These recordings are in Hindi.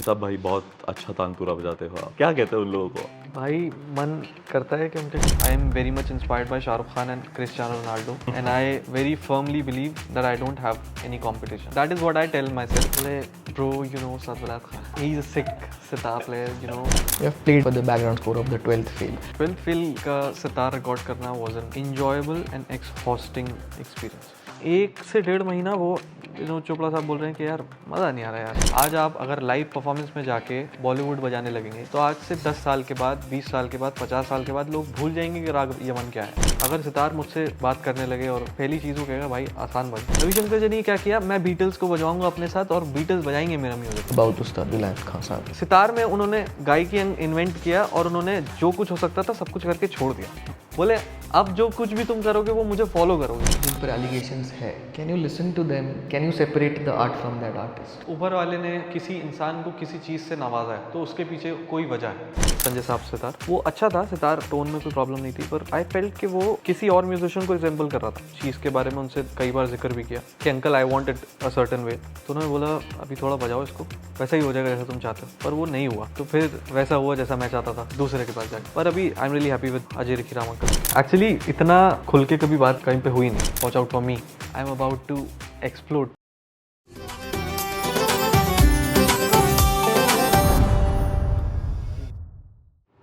मेहताब भाई बहुत अच्छा तानपुरा बजाते हो आप, क्या कहते हैं उन लोगों को? भाई मन करता है कि उनके I am very much inspired by Shahrukh Khan and Cristiano Ronaldo and I very firmly believe that I don't have any competition. That is what I tell myself. बोले ब्रो यू नो सतबला Khan, he is a sick sitar player you know. You have played for the background score of the 12th Fail. 12th Fail का सितार रिकॉर्ड करना was an enjoyable and exhausting experience. 1 से 1.5 महीना वो विनोद चोपड़ा साहब बोल रहे हैं कि यार मज़ा नहीं आ रहा यार. आज आप अगर लाइव परफॉर्मेंस में जाके बॉलीवुड बजाने लगेंगे तो आज से 10 साल के बाद, 20 साल के बाद, 50 साल के बाद लोग भूल जाएंगे कि राग यमन क्या है. अगर सितार मुझसे बात करने लगे और पहली चीज़ वो कहेगा भाई आसान बज. रविशंकर जी ने क्या किया, मैं बीटल्स को बजवाऊंगा अपने साथ और बीटल्स बजाएंगे मेरा music. About Ustad Vilayat Khan साहब. सितार में उन्होंने गायकी इन्वेंट किया और उन्होंने जो कुछ हो सकता था सब कुछ करके छोड़ दिया. बोले अब जो कुछ भी तुम करोगे वो मुझे फॉलो करोगे. जिन पर allegations है, can you listen to them? Can you separate the art from that artist? ऊपर वाले ने किसी इंसान को किसी चीज़ से नवाजा है तो उसके पीछे कोई वजह है. संजय साहब सितार वो अच्छा था, सितार टोन में कोई प्रॉब्लम नहीं थी, पर आई फेल्ट कि वो किसी और म्यूजिशियन को रिजेंबल कर रहा था. चीज़ के बारे में उनसे कई बार जिक्र भी किया कि uncle I want it a certain way. तो उन्होंने बोला अभी थोड़ा बजाओ इसको, वैसा ही हो जाएगा जैसा तुम चाहते हो. पर वो नहीं हुआ. तो फिर वैसा हुआ जैसा मैं चाहता था दूसरे के पास जाके. पर अभी I am really happy with Ajay Rikhiram uncle. Actually इतना खुल के कभी बात कहीं पे हुई नहीं. Watch out for me, I am about to explore.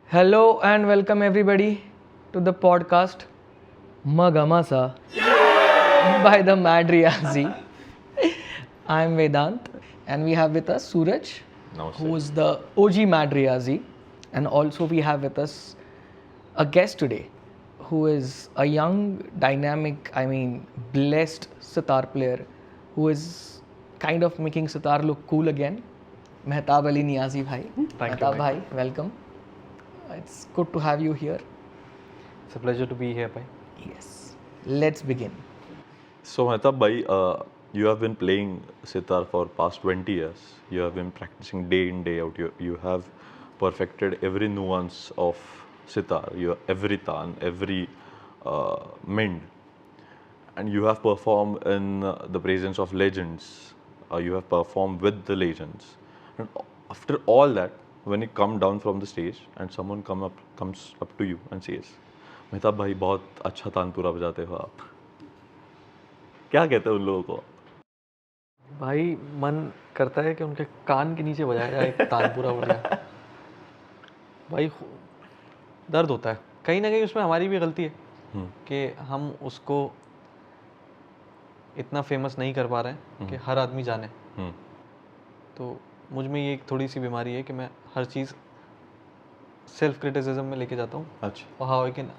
Hello and welcome everybody to the podcast Magamasa by the Mad Riyazi. I'm Vedant and we have with us Suraj, Namaste. who is the OG Mad Riyazi, and also we have with us a guest today who is a young, dynamic, blessed sitar player who is kind of making sitar look cool again. Mehtab Ali Niazi bhai. Mehtab bhai, welcome. It's good to have you here. It's a pleasure to be here, bhai. Yes. Let's begin. So Mehtab bhai, you have been playing sitar for past 20 years. You have been practicing day in day out. You have perfected every nuance of sitar, every taan, every mend, and you have performed in the presence of legends. You have performed with the legends, and after all that, when you come down from the stage and someone comes up to you and says, Mehtab भाई बहुत अच्छा तानपुरा बजाते हो आप, क्या कहते हैं उन लोगों को? भाई मन करता है कि उनके कान के नीचे बजाया जाए एक तानपुरा बढ़िया. भाई दर्द होता है कहीं ना कहीं. उसमें हमारी भी गलती है कि हम उसको इतना फेमस नहीं कर पा रहे हैं कि हर आदमी जाने. तो मुझ में ये एक थोड़ी सी बीमारी है कि मैं हर चीज़ सेल्फ क्रिटिसिज्म में लेके जाता हूँ. अच्छा. और how I can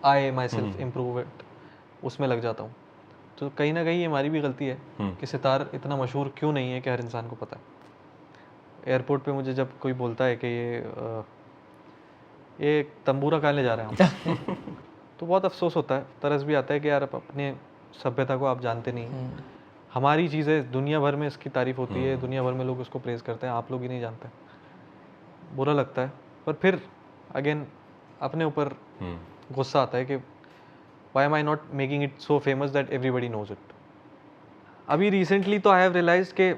I my self improve it, उसमें लग जाता हूँ. तो कहीं ना कहीं ये हमारी भी गलती है कि सितार इतना मशहूर क्यों नहीं है कि हर इंसान को पता है. एयरपोर्ट पे मुझे जब कोई बोलता है कि ये तंबूरा कहाँ ले जा रहे हैं हम तो बहुत अफसोस होता है, तरस भी आता है कि यार आप अपने सभ्यता को आप जानते नहीं हैं. हमारी चीज़ें दुनिया भर में इसकी तारीफ होती है, दुनिया भर में लोग इसको प्रेज़ करते हैं, आप लोग ही नहीं जानते. बुरा लगता है, पर फिर अगेन अपने ऊपर गुस्सा आता है कि why am I not making it so famous that everybody knows it. अभी रिसेंटली तो आई हैव रियलाइज्ड के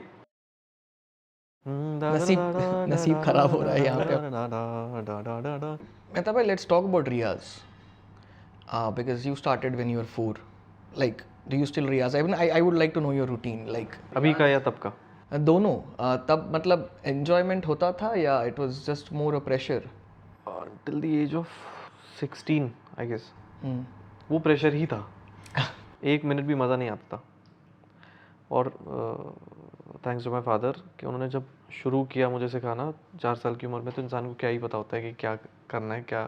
नसीब खराब हो रहा है यहाँ पे. Mehtab bhai, let's talk about Riyaz. Because you started when you were 4. Like, do you still Riyaz? I would like to know your routine. Like, अभी का या तब का? दोनों. तब मतलब enjoyment होता था या it was just more a pressure? Till the age of 16 I guess. वो प्रेशर ही था. 1 मिनट भी मज़ा नहीं आता था. और थैंक्स टू माई फादर कि उन्होंने जब शुरू किया मुझे सिखाना 4 साल की उम्र में, तो इंसान को क्या ही पता होता है कि क्या करना है, क्या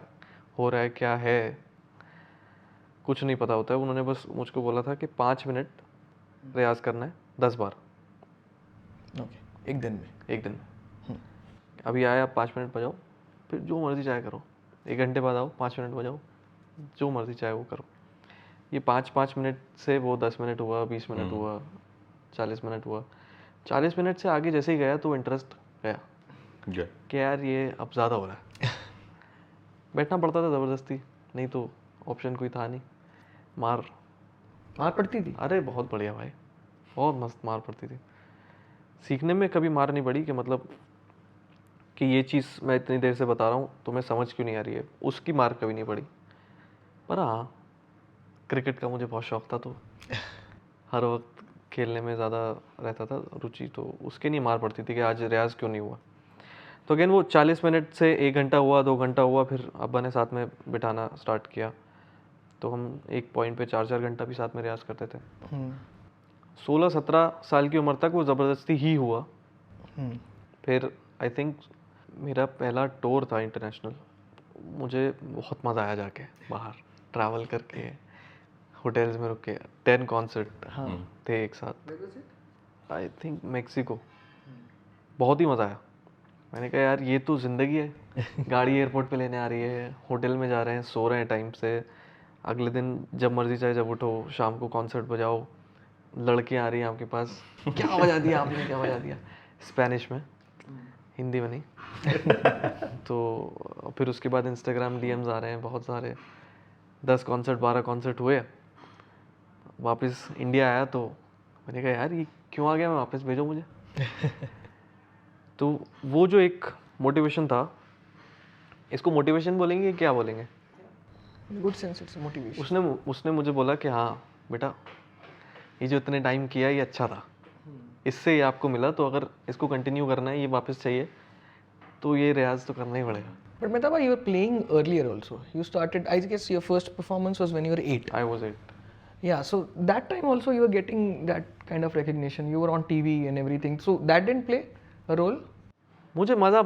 हो रहा है, क्या है, कुछ नहीं पता होता है. उन्होंने बस मुझको बोला था कि 5 मिनट रियाज़ करना है 10 बार. ओके. एक दिन में. अभी आए आप 5 मिनट बजाओ, फिर जो मर्ज़ी चाहे करो. 1 घंटे बाद आओ 5 मिनट बजाओ, जो मर्ज़ी चाहे वो करो. ये 5 मिनट से वो 10 मिनट हुआ, 20 मिनट हुआ, 40 मिनट हुआ. 40 मिनट से आगे जैसे ही गया तो इंटरेस्ट गया कि यार ये अब ज़्यादा हो रहा है. बैठना पड़ता था ज़बरदस्ती, नहीं तो ऑप्शन कोई था नहीं. मार पड़ती थी? अरे बहुत बढ़िया भाई, बहुत मस्त मार पड़ती थी. सीखने में कभी मार नहीं पड़ी कि मतलब कि ये चीज़ मैं इतनी देर से बता रहा हूँ तुम्हें समझ क्यों नहीं आ रही है, उसकी मार कभी नहीं पड़ी। पर हाँ, क्रिकेट का मुझे बहुत शौक था, तो हर वक्त खेलने में ज़्यादा रहता था रुचि, तो उसके नहीं मार पड़ती थी कि आज रियाज क्यों नहीं हुआ। तो अगेन वो 40 मिनट से 1 घंटा हुआ, 2 घंटा हुआ, फिर अब्बा ने साथ में बिठाना स्टार्ट किया, तो हम एक पॉइंट पे 4-4 घंटा भी साथ में रियाज करते थे। 16-17 साल की उम्र तक वो ज़बरदस्ती ही हुआ। फिर आई थिंक मेरा पहला टूर था इंटरनेशनल, मुझे बहुत मज़ा आया जाके बाहर ट्रैवल करके, होटल्स में रुक के। 10 कॉन्सर्ट थे एक साथ, आई थिंक मेक्सिको। बहुत ही मज़ा आया। मैंने कहा यार ये तो ज़िंदगी है, गाड़ी एयरपोर्ट पे लेने आ रही है, होटल में जा रहे हैं, सो रहे हैं टाइम से, अगले दिन जब मर्जी चाहे जब उठो, शाम को कॉन्सर्ट बजाओ, लड़कियां आ रही हैं आपके पास, क्या बजा दिया आपने, क्या बजा दिया, स्पेनिश में, हिंदी में नहीं। तो फिर उसके बाद इंस्टाग्राम डीएम्स आ रहे हैं बहुत सारे, 10 कॉन्सर्ट 12 कॉन्सर्ट हुए। वापस इंडिया आया तो मैंने कहा यार ये क्यों आ गया, मैं वापस भेजो मुझे। तो वो जो एक मोटिवेशन था, इसको मोटिवेशन बोलेंगे क्या बोलेंगे, गुड सेंस इट्स मोटिवेशन। उसने मुझे बोला कि हाँ बेटा, ये जो इतने टाइम किया ये अच्छा था, इससे ये आपको मिला, तो अगर इसको कंटिन्यू करना है, ये वापस चाहिए, तो ये रियाज तो करना ही पड़ेगा। But Metaba, you were playing earlier also. You started, I guess your first performance was when you were 8. I was 8. Yeah, so that time also you were getting that kind of recognition. You were on TV and everything. So that didn't play a role? मुझे मज़ा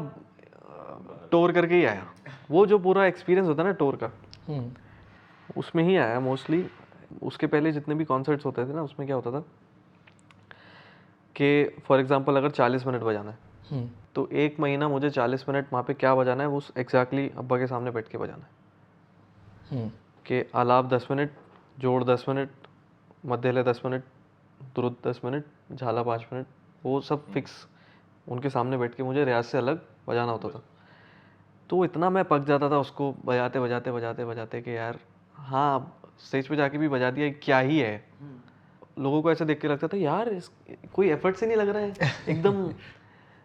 टूर करके ही आया, वो जो पूरा एक्सपीरियंस होता है ना टूर का, उसमें ही आया मोस्टली। उसके पहले जितने भी कॉन्सर्ट्स होते थे ना, उसमें क्या होता था कि फॉर एग्जांपल अगर 40 मिनट बजाना है, तो 1 महीना मुझे 40 मिनट वहाँ पे क्या बजाना है वो एग्जैक्टली अब्बा के सामने बैठ के बजाना है। कि आलाप 10 मिनट, जोड़ 10 मिनट, मध्यले 10 मिनट, दुरुद 10 मिनट, झाला 5 मिनट, वो सब फिक्स उनके सामने बैठ के मुझे रियाज से अलग बजाना होता था। तो इतना मैं पक जाता था उसको बजाते बजाते बजाते बजाते कि यार हाँ, स्टेज पे जाके भी बजा दिया, क्या ही है। लोगों को ऐसे देख के लगता था यार कोई एफर्ट से नहीं लग रहा है, एकदम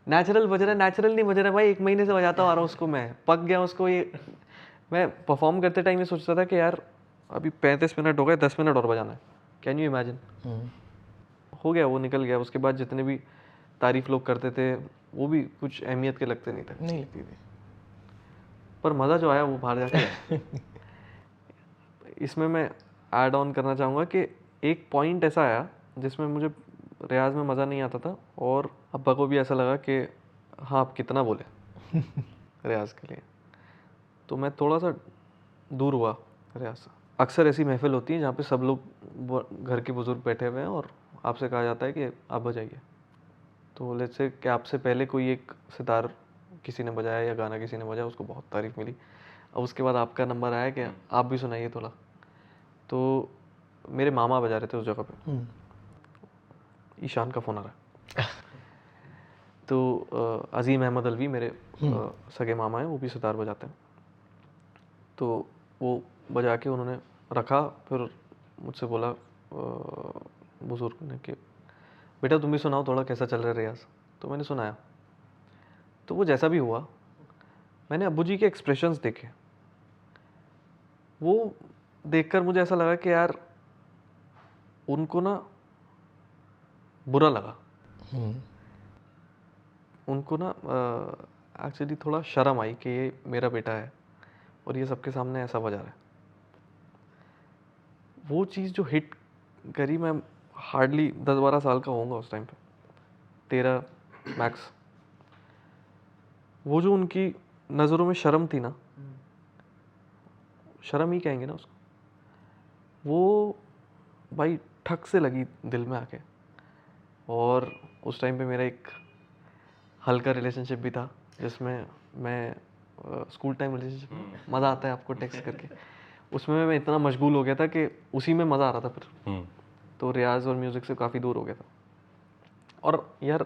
नेचुरल बज रहा है। नेचुरल नहीं बज रहा है भाई, 1 महीने से बजाता आ रहा हूँ उसको, मैं पक गया उसको। ये मैं परफॉर्म करते टाइम ये सोचता था कि यार अभी 35 मिनट हो गए, 10 मिनट और बजाना है। Can you imagine. हो गया, वो निकल गया। उसके बाद जितने भी तारीफ लोग करते थे वो भी कुछ अहमियत के लगते नहीं थे, नहीं लगती थी। पर मज़ा जो आया वो बाहर जाके आया। इसमें मैं ऐड ऑन करना चाहूँगा कि एक पॉइंट ऐसा आया जिसमें मुझे रियाज में मज़ा नहीं आता था, और अब्बा को भी ऐसा लगा कि हाँ आप कितना बोले रियाज के लिए। तो मैं थोड़ा सा दूर हुआ रियाज से। अक्सर ऐसी महफिल होती है जहाँ पे सब लोग घर के बुज़ुर्ग बैठे हुए हैं और आपसे कहा जाता है कि आप बजाइए। तो लेट्स से कि आपसे पहले कोई एक सितार किसी ने बजाया या गाना किसी ने बजाया, उसको बहुत तारीफ़ मिली। अब उसके बाद आपका नंबर आया कि आप भी सुनाइए थोड़ा। तो मेरे मामा बजा रहे थे उस जगह पे, ईशान का फ़ोन आ रहा है। तो अजीम अहमद अलवी मेरे सगे मामा हैं, वो भी सितार बजाते हैं। तो वो बजा के उन्होंने रखा, फिर मुझसे बोला बुज़ुर्ग ने कि बेटा तुम भी सुनाओ थोड़ा, कैसा चल रहा है रियाज। तो मैंने सुनाया। तो वो जैसा भी हुआ, मैंने अब्बू जी के एक्सप्रेशंस देखे। वो देखकर मुझे ऐसा लगा कि यार उनको ना बुरा लगा, उनको ना एक्चुअली थोड़ा शर्म आई कि ये मेरा बेटा है और ये सबके सामने ऐसा बजा रहा है। वो चीज़ जो हिट करी, मैं हार्डली 10-12 साल का होऊंगा उस टाइम पे, 13 मैक्स। वो जो उनकी नज़रों में शर्म थी ना, शर्म ही कहेंगे ना उसको, वो भाई ठक से लगी दिल में आके। और उस टाइम पे मेरा एक हल्का रिलेशनशिप भी था जिसमें मैं स्कूल टाइम रिलेशनशिप, मज़ा आता है आपको टेक्स्ट करके, उसमें मैं इतना मशगूल हो गया था कि उसी में मज़ा आ रहा था फिर। तो रियाज और म्यूज़िक से काफ़ी दूर हो गया था। और यार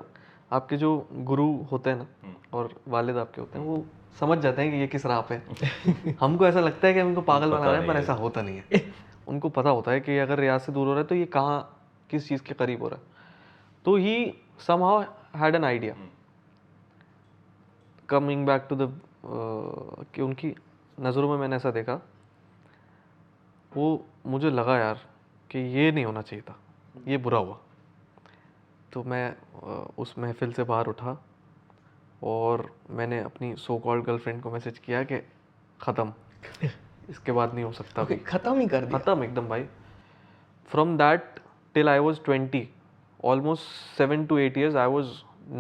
आपके जो गुरु होते हैं ना और वालिद आपके होते हैं, वो समझ जाते हैं कि ये किस राह पे है। हमको ऐसा लगता है कि हम इनको पागल बना रहे हैं, पर ऐसा होता नहीं है। उनको पता होता है कि अगर रियाज से दूर हो रहा है तो ये कहाँ किस चीज़ के करीब हो रहा है। तो he somehow had an idea. Coming back to the कि उनकी नज़रों में मैंने ऐसा देखा, वो मुझे लगा यार कि ये नहीं होना चाहिए था, ये बुरा हुआ। तो मैं उस महफिल से बाहर उठा और मैंने अपनी सो कॉल्ड गर्लफ्रेंड को मैसेज किया कि ख़त्म, इसके बाद नहीं हो सकता। Okay, खत्म ही कर दिया। ख़त्म एकदम भाई। From that till I was 20, almost 7 to 8 years I was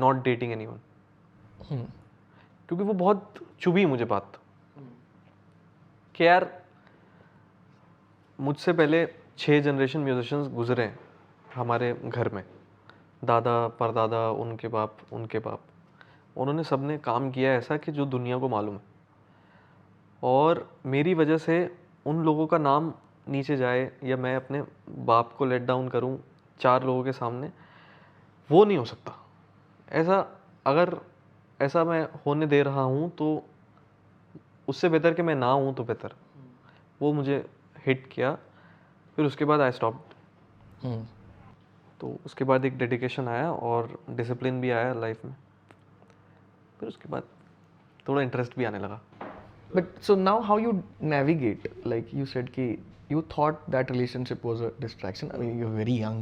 not dating any one, क्योंकि वो बहुत चुभी मुझे बात कि यार मुझसे पहले 6 जनरेशन म्यूजिशियंस गुजरे हैं हमारे घर में, दादा परदादा, उनके बाप, उन्होंने सब ने काम किया ऐसा कि जो दुनिया को मालूम है, और मेरी वजह से उन लोगों का नाम नीचे जाए या मैं अपने बाप को लेट डाउन करूं 4 लोगों के सामने, वो नहीं हो सकता। अगर ऐसा मैं होने दे रहा हूं तो उससे बेहतर कि मैं ना हूं तो बेहतर। वो मुझे हिट किया, फिर उसके बाद आई स्टॉप्ड। तो उसके बाद एक डेडिकेशन आया और डिसिप्लिन भी आया लाइफ में, फिर उसके बाद थोड़ा इंटरेस्ट भी आने लगा। But so now how you navigate? Like you said कि you thought that relationship was a distraction. I mean, you're very young.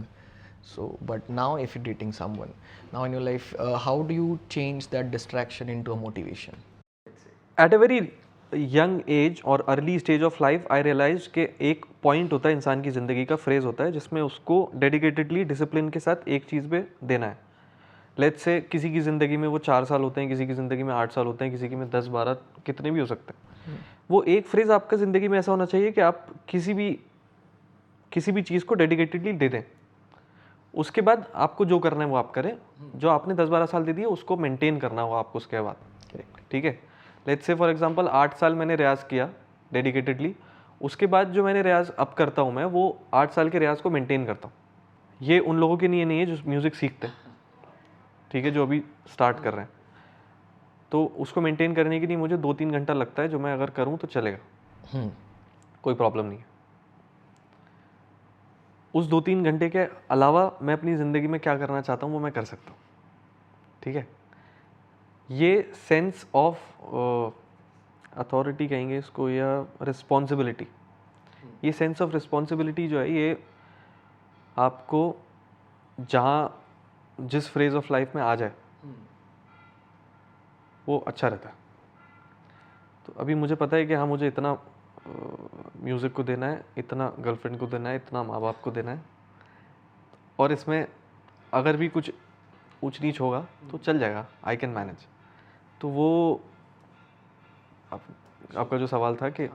So, but now if you're dating someone, now in your life, how do you change that distraction into a motivation? At a very young age और early stage of life I realise कि एक पॉइंट होता है इंसान की ज़िंदगी का, फ्रेज होता है जिसमें उसको डेडिकेटेडली डिसिप्लिन के साथ एक चीज़ पे देना है। लेट्स से किसी की ज़िंदगी में वो 4 साल होते हैं, किसी की ज़िंदगी में 8 साल होते हैं, किसी की में 10-12, कितने भी हो सकते हैं। वो एक फ्रेज आपका ज़िंदगी में ऐसा होना चाहिए कि आप किसी भी चीज़ को डेडिकेटेडली दे दें। उसके बाद आपको जो करना है वो आप करें, जो आपने 10-12 साल दे दिए उसको मेंटेन करना होगा आपको उसके बाद। ठीक है, लेट्स से फॉर एग्जांपल 8 साल मैंने रियाज़ किया डेडिकेटेडली, उसके बाद जो मैंने रियाज़ अब करता हूँ मैं, वो 8 साल के रियाज़ को मेंटेन करता हूँ। ये उन लोगों के लिए नहीं है जो म्यूज़िक सीखते हैं, ठीक है, जो अभी स्टार्ट कर रहे हैं, तो उसको मेंटेन करने के लिए मुझे 2-3 घंटा लगता है, जो मैं अगर करूँ तो चलेगा, कोई प्रॉब्लम नहीं है। उस 2-3 घंटे के अलावा मैं अपनी ज़िंदगी में क्या करना चाहता हूँ वो मैं कर सकता हूँ। ठीक है, ये सेंस ऑफ अथॉरिटी कहेंगे इसको या रिस्पॉन्सिबिलिटी, ये सेंस ऑफ रिस्पॉन्सिबिलिटी जो है ये आपको जहाँ जिस फ्रेज ऑफ लाइफ में आ जाए वो अच्छा रहता है। तो अभी मुझे पता है कि हाँ मुझे इतना म्यूज़िक को देना है, इतना गर्लफ्रेंड को देना है, इतना माँ बाप को देना है, और इसमें अगर भी कुछ ऊंच नीच होगा तो चल जाएगा, आई कैन मैनेज। तो वो आपका जो सवाल था कि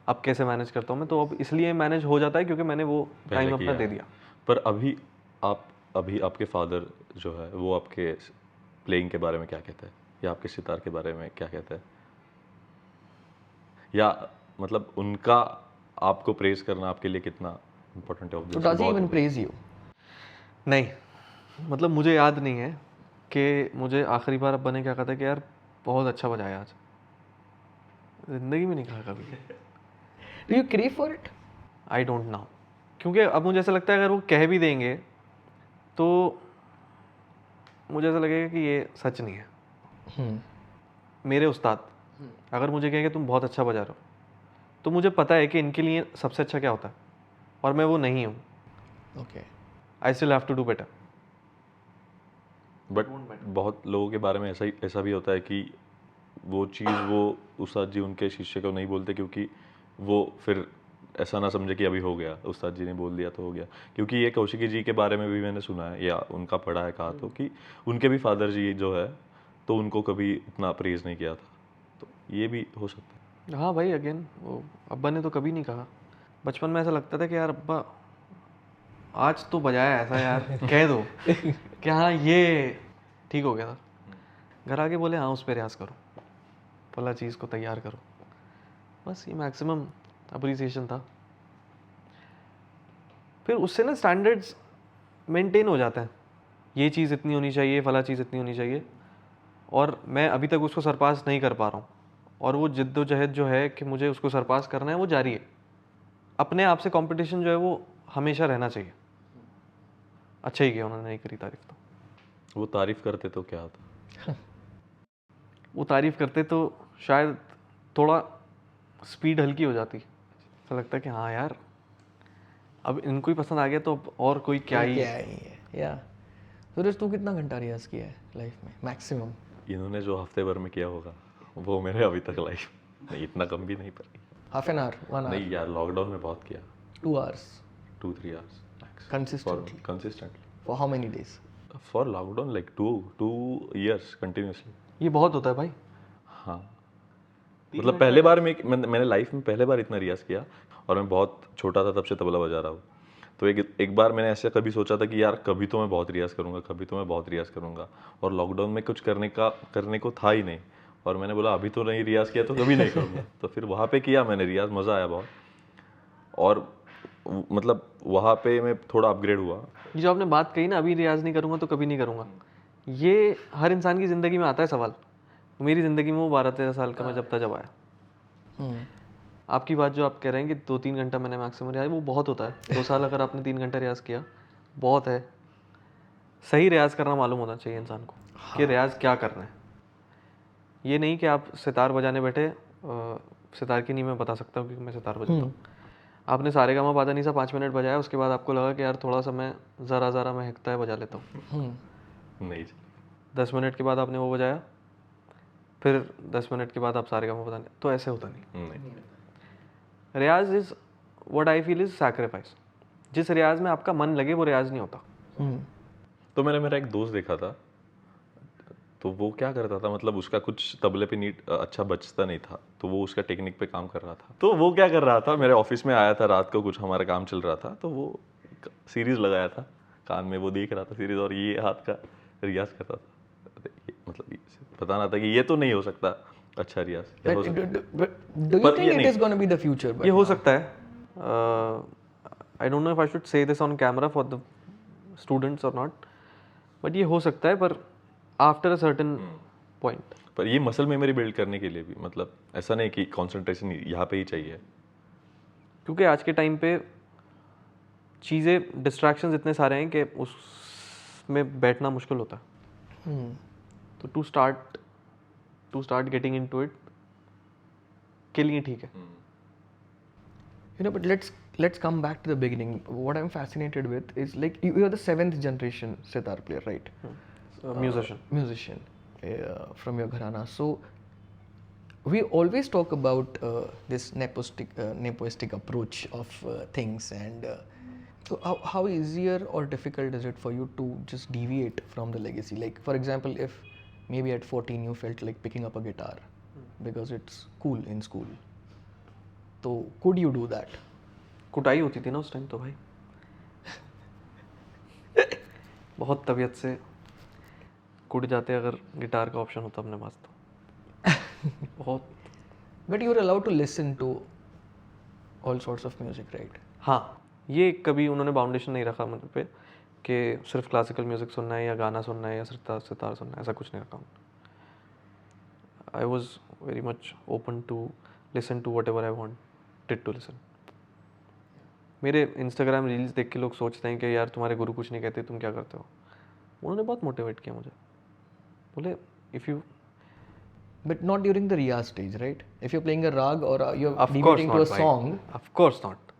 अब कैसे मैनेज करता हूँ मैं, तो अब इसलिए मैनेज हो जाता है क्योंकि मैंने वो टाइम अपना दे दिया। पर अभी आपके फादर जो है वो आपके प्लेइंग के बारे में क्या कहते हैं, या आपके सितार के बारे में क्या कहते हैं, या मतलब उनका आपको प्रेज करना आपके लिए कितना इम्पोर्टेंट है? So does he even praise you? नहीं, मतलब मुझे याद नहीं है कि मुझे आखिरी बार अब्बा ने क्या कहा था कि यार बहुत अच्छा बजाया आज, ज़िंदगी में नहीं कहा कभी। Do you crave for it? I don't know, क्योंकि अब मुझे ऐसा लगता है अगर वो कह भी देंगे तो मुझे ऐसा लगेगा कि ये सच नहीं है। मेरे उस्ताद अगर मुझे कहेंगे तुम बहुत अच्छा बजा रहे हो, तो मुझे पता है कि इनके लिए सबसे अच्छा क्या होता है, और मैं वो नहीं हूँ। Okay. I still have to do better. But बहुत लोगों के बारे में ऐसा भी होता है कि वो चीज़ वो उस्ताद जी उनके शिष्य को नहीं बोलते, क्योंकि वो फिर ऐसा ना समझे कि अभी हो गया, उस्ताद जी ने बोल दिया तो हो गया। क्योंकि ये कौशिकी जी के बारे में भी मैंने सुना है या उनका पढ़ा है, कहा तो कि उनके भी फादर जी जो है तो उनको कभी इतना प्रेज नहीं किया था, तो ये भी हो सकता है। हाँ भाई, अगेन वो अब्बा ने तो कभी नहीं कहा। बचपन में ऐसा लगता था कि यार अब्बा आज तो बजाया ऐसा यार कह दो कि हाँ ये ठीक हो गया था। घर आके बोले हाँ उस पर रियाज करो, फला चीज़ को तैयार करो, बस ये मैक्सिमम अप्रिसिएशन था। फिर उससे ना स्टैंडर्ड्स मेंटेन हो जाते हैं, ये चीज़ इतनी होनी चाहिए, फला चीज़ इतनी होनी चाहिए, और मैं अभी तक उसको सरपास नहीं कर पा रहा हूँ, और वो जिद्दोजहद जो है कि मुझे उसको सरपास करना है वो जारी है। अपने आप से कंपटीशन जो है वो हमेशा रहना चाहिए। अच्छा ही किया उन्होंने नहीं करी तारीफ तो। वो तारीफ करते तो क्या होता? वो तारीफ़ करते तो शायद थोड़ा स्पीड हल्की हो जाती। ऐसा लगता है कि हाँ यार, अब इनको ही पसंद आ गया तो अब और कोई क्या ही। क्या ही है या सूरज, तू कितना घंटा रियाज किया है लाइफ में मैक्सिमम? इन्होंने जो हफ्ते भर में किया होगा वो मैंने अभी तक लाइफ नहीं, इतना कम भी नहीं, पर हाफ एन आवर, 1 आवर, नहीं यार, लॉकडाउन में बहुत किया, 2 hours 2-3 hours max. consistently? Consistently. For how many days? For lockdown, like two years continuously. ये बहुत होता है भाई। हाँ, मतलब पहले बार मैंने लाइफ में पहले बार इतना रियाज किया, और मैं बहुत छोटा था तब से तबला बजा रहा हूँ। तो एक बार मैंने ऐसे कभी सोचा था कि यार कभी तो मैं बहुत रियाज करूँगा, कभी तो मैं बहुत रियाज करूँगा, और लॉकडाउन में कुछ करने को था ही नहीं, और मैंने बोला अभी तो नहीं रियाज किया तो कभी नहीं करूँगा। तो फिर वहाँ पे किया मैंने रियाज, मज़ा आया बहुत, और मतलब वहाँ पे मैं थोड़ा अपग्रेड हुआ। ये जो आपने बात कही ना, अभी रियाज नहीं करूँगा तो कभी नहीं करूँगा, ये हर इंसान की ज़िंदगी में आता है सवाल। मेरी ज़िंदगी में वो 12-13 साल का मैं जब था जब आया। आपकी बात जो आप कह रहे हैं कि 2-3 घंटा मैंने मैक्सिमम रियाज, वो बहुत होता है। 2 साल अगर आपने 3 घंटा रियाज किया बहुत है। सही रियाज करना मालूम होना चाहिए इंसान को कि रियाज क्या करना है। ये नहीं कि आप सितार बजाने बैठे, सितार की नहीं मैं बता सकता हूँ क्योंकि मैं सितार बजाता हूँ। आपने सारे गामा पादा नहीं सा 5 मिनट बजाया, उसके बाद आपको लगा कि यार थोड़ा सा मैं ज़रा महकता है, बजा लेता हूँ। नहीं, 10 मिनट के बाद आपने वो बजाया, फिर 10 मिनट के बाद आप सारे गामा बजाने, तो ऐसे होता नहीं। Riyaz is what I feel is sacrifice. जिस रियाज में आपका मन लगे वो रियाज नहीं होता। तो मैंने मेरा एक दोस्त देखा था, तो वो क्या करता था, मतलब उसका कुछ तबले पे नीट अच्छा बजता नहीं था, तो वो उसका टेक्निक पे काम कर रहा था। तो वो क्या कर रहा था, मेरे ऑफिस में आया था रात को, कुछ हमारा काम चल रहा था, तो वो सीरीज लगाया था कान में, वो देख रहा था सीरीज, और ये हाथ का रियाज करता था। मतलब पता ना था कि ये तो नहीं हो सकता अच्छा रियाज। Do you think it is going to be the future? ये हो सकता है। I don't know if I should say this on camera for the students और नॉट, बट ये हो सकता है, पर आफ्टर अ सर्टेन पॉइंट। पर ये मसल मेमोरी बिल्ड करने के लिए भी, मतलब ऐसा नहीं कि कंसंट्रेशन यहाँ पे ही चाहिए, क्योंकि आज के टाइम पे चीज़ें, डिस्ट्रैक्शंस इतने सारे हैं कि उसमें बैठना मुश्किल होता है। तो to start getting into it के लिए ठीक है। You know, but let's come back to the beginning. What I'm fascinated with is like you are the 7th generation sitar player, right? Musician from your gharana. So we always talk about this nepotistic approach of things, and so how easier or difficult is it for you to just deviate from the legacy? Like for example, if maybe at 14 you felt like picking up a guitar because it's cool in school, तो could you do that? कुटाई होती थी ना उस टाइम तो भाई। बहुत तबीयत से कुट जाते अगर गिटार का ऑप्शन होता अपने पास तो। बहुत। But you were allowed to listen to all sorts of music, right? हाँ, ये कभी उन्होंने बाउंडेशन नहीं रखा मुझ पे कि सिर्फ क्लासिकल म्यूजिक सुनना है या गाना सुनना है या सितार सुनना है, ऐसा कुछ नहीं रखा। I was very much open to listen to whatever I wanted to listen. मेरे इंस्टाग्राम रील्स देख के लोग सोचते हैं कि यार तुम्हारे गुरु कुछ नहीं कहते, तुम क्या करते हो। उन्होंने बहुत मोटिवेट किया मुझे, बोले if you But not during the riyaz stage, right? If you're playing a rag or you're Of course deviating to a not, bhai. song, Of course not.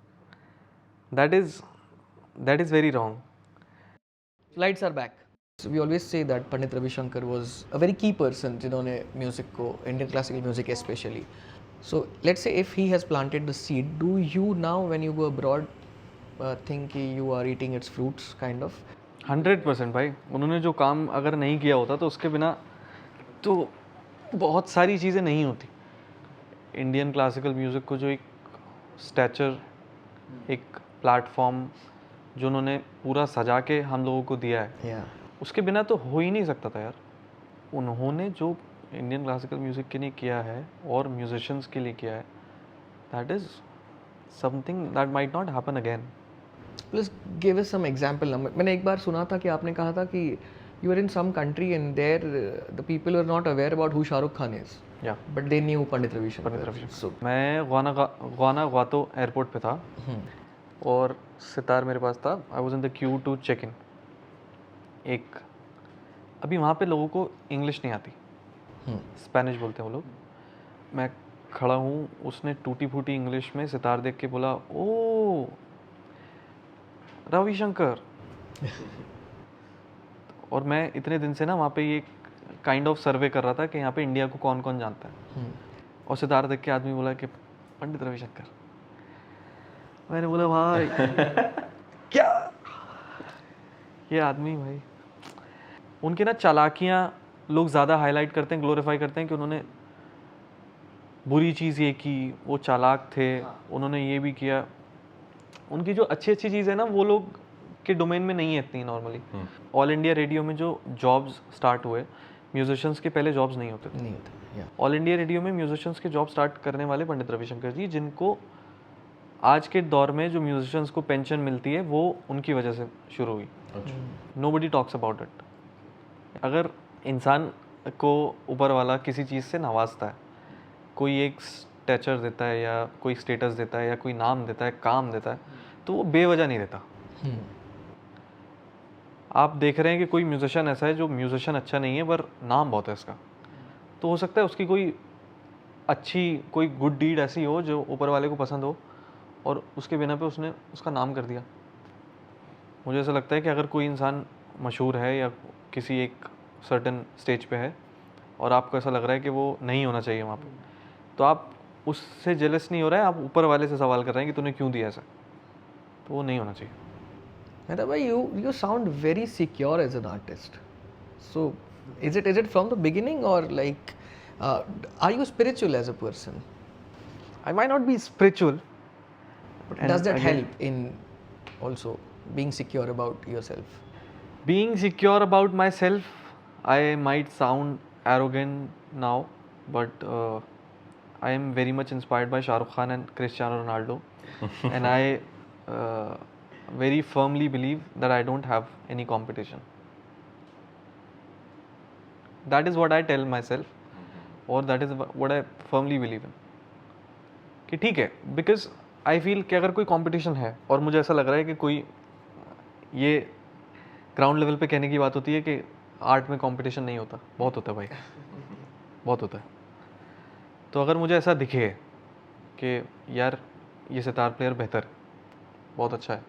That is very wrong. lights are back. So we always say that Pandit Ravi Shankar was a very key person जिन्होंने music को, Indian classical music especially. So let's say if he has planted the seed, do you now when you go abroad think कि you are eating its fruits kind of? 100% भाई, उन्होंने जो काम अगर नहीं किया होता तो उसके बिना तो बहुत सारी चीज़ें नहीं होती। इंडियन क्लासिकल म्यूज़िक को जो एक स्टैचर, एक प्लेटफॉर्म जो उन्होंने पूरा सजा के हम लोगों को दिया है, Yeah. उसके बिना तो हो ही नहीं सकता था यार। उन्होंने जो इंडियन क्लासिकल म्यूज़िक के लिए किया है और म्यूजिशियंस के लिए किया है, that is something that might not happen again. Please give us some example. मैंने एक बार सुना था कि आपने कहा था कि you were in some country and there the people were not aware about who Shah Rukh Khan is. Yeah. But they knew Pandit Ravi Shankar. So मैं गाना गातो एयरपोर्ट पे था और सितार मेरे पास था। I was in the queue to check in. अभी वहाँ पे लोगों को इंग्लिश नहीं आती, स्पेनिश बोलते हैं वो लोग। मैं खड़ा हूँ, उसने टूटी फूटी इंग्लिश में सितार देख के बोला, ओ रविशंकर। और मैं इतने दिन से ना वहाँ पे ये काइंड ऑफ सर्वे कर रहा था कि यहाँ पे इंडिया को कौन कौन जानता है। और सितार देख के आदमी बोला कि पंडित रविशंकर। मैंने बोला भाई क्या ये आदमी भाई। उनके ना चालाकियाँ लोग ज़्यादा हाईलाइट करते हैं, ग्लोरीफाई करते हैं कि उन्होंने बुरी चीज़ ये की, वो चालाक थे, उन्होंने ये भी किया। उनकी जो अच्छी अच्छी चीज़ है ना वो लोग के डोमेन में नहीं है इतनी नॉर्मली। ऑल इंडिया रेडियो में जो जॉब्स स्टार्ट हुए, म्यूजिशियंस के पहले जॉब्स नहीं होते थे। नहीं होता, yeah. ऑल इंडिया रेडियो में म्यूजिशियंस के जॉब स्टार्ट करने वाले पंडित रविशंकर जी, जिनको आज के दौर में जो म्यूजिशियंस को पेंशन मिलती है वो उनकी वजह से शुरू हुई। Nobody talks about it. अगर इंसान को ऊपर वाला किसी चीज़ से नवाजता है, कोई एक स्टैचर देता है या कोई स्टेटस देता है या कोई नाम देता है, काम देता है, तो वो बेवजह नहीं देता। आप देख रहे हैं कि कोई म्यूजिशियन ऐसा है जो म्यूजिशियन अच्छा नहीं है पर नाम बहुत है इसका, तो हो सकता है उसकी कोई अच्छी कोई गुड डीड ऐसी हो जो ऊपर वाले को पसंद हो और उसके बिना पे उसने उसका नाम कर दिया। मुझे ऐसा लगता है कि अगर कोई इंसान मशहूर है या किसी एक सर्टेन स्टेज पे है और आपको ऐसा लग रहा है कि वो नहीं होना चाहिए वहाँ पे, तो आप उससे जेलस नहीं हो रहे हैं, आप ऊपर वाले से सवाल कर रहे हैं कि तूने क्यों दिया ऐसा, तो वो नहीं होना चाहिए। Mehta bhai, you sound very secure as an artist. So, is it from the beginning or like, are you spiritual as a person? I might not be spiritual. Does that again, help in also being secure about yourself? being secure about myself, I might sound arrogant now, but I am very much inspired by Shah Rukh Khan and Cristiano Ronaldo, and I very firmly believe that I don't have any competition. That is what I tell myself, or that is what I firmly believe in. कि ठीक है, बिकॉज आई फील कि अगर कोई कंपटीशन है और मुझे ऐसा लग रहा है कि कोई, ये ग्राउंड लेवल पे कहने की बात होती है कि आर्ट में कंपटीशन नहीं होता, बहुत होता है भाई, बहुत होता है। तो अगर मुझे ऐसा दिखे कि यार ये सितार प्लेयर बेहतर है, बहुत अच्छा है,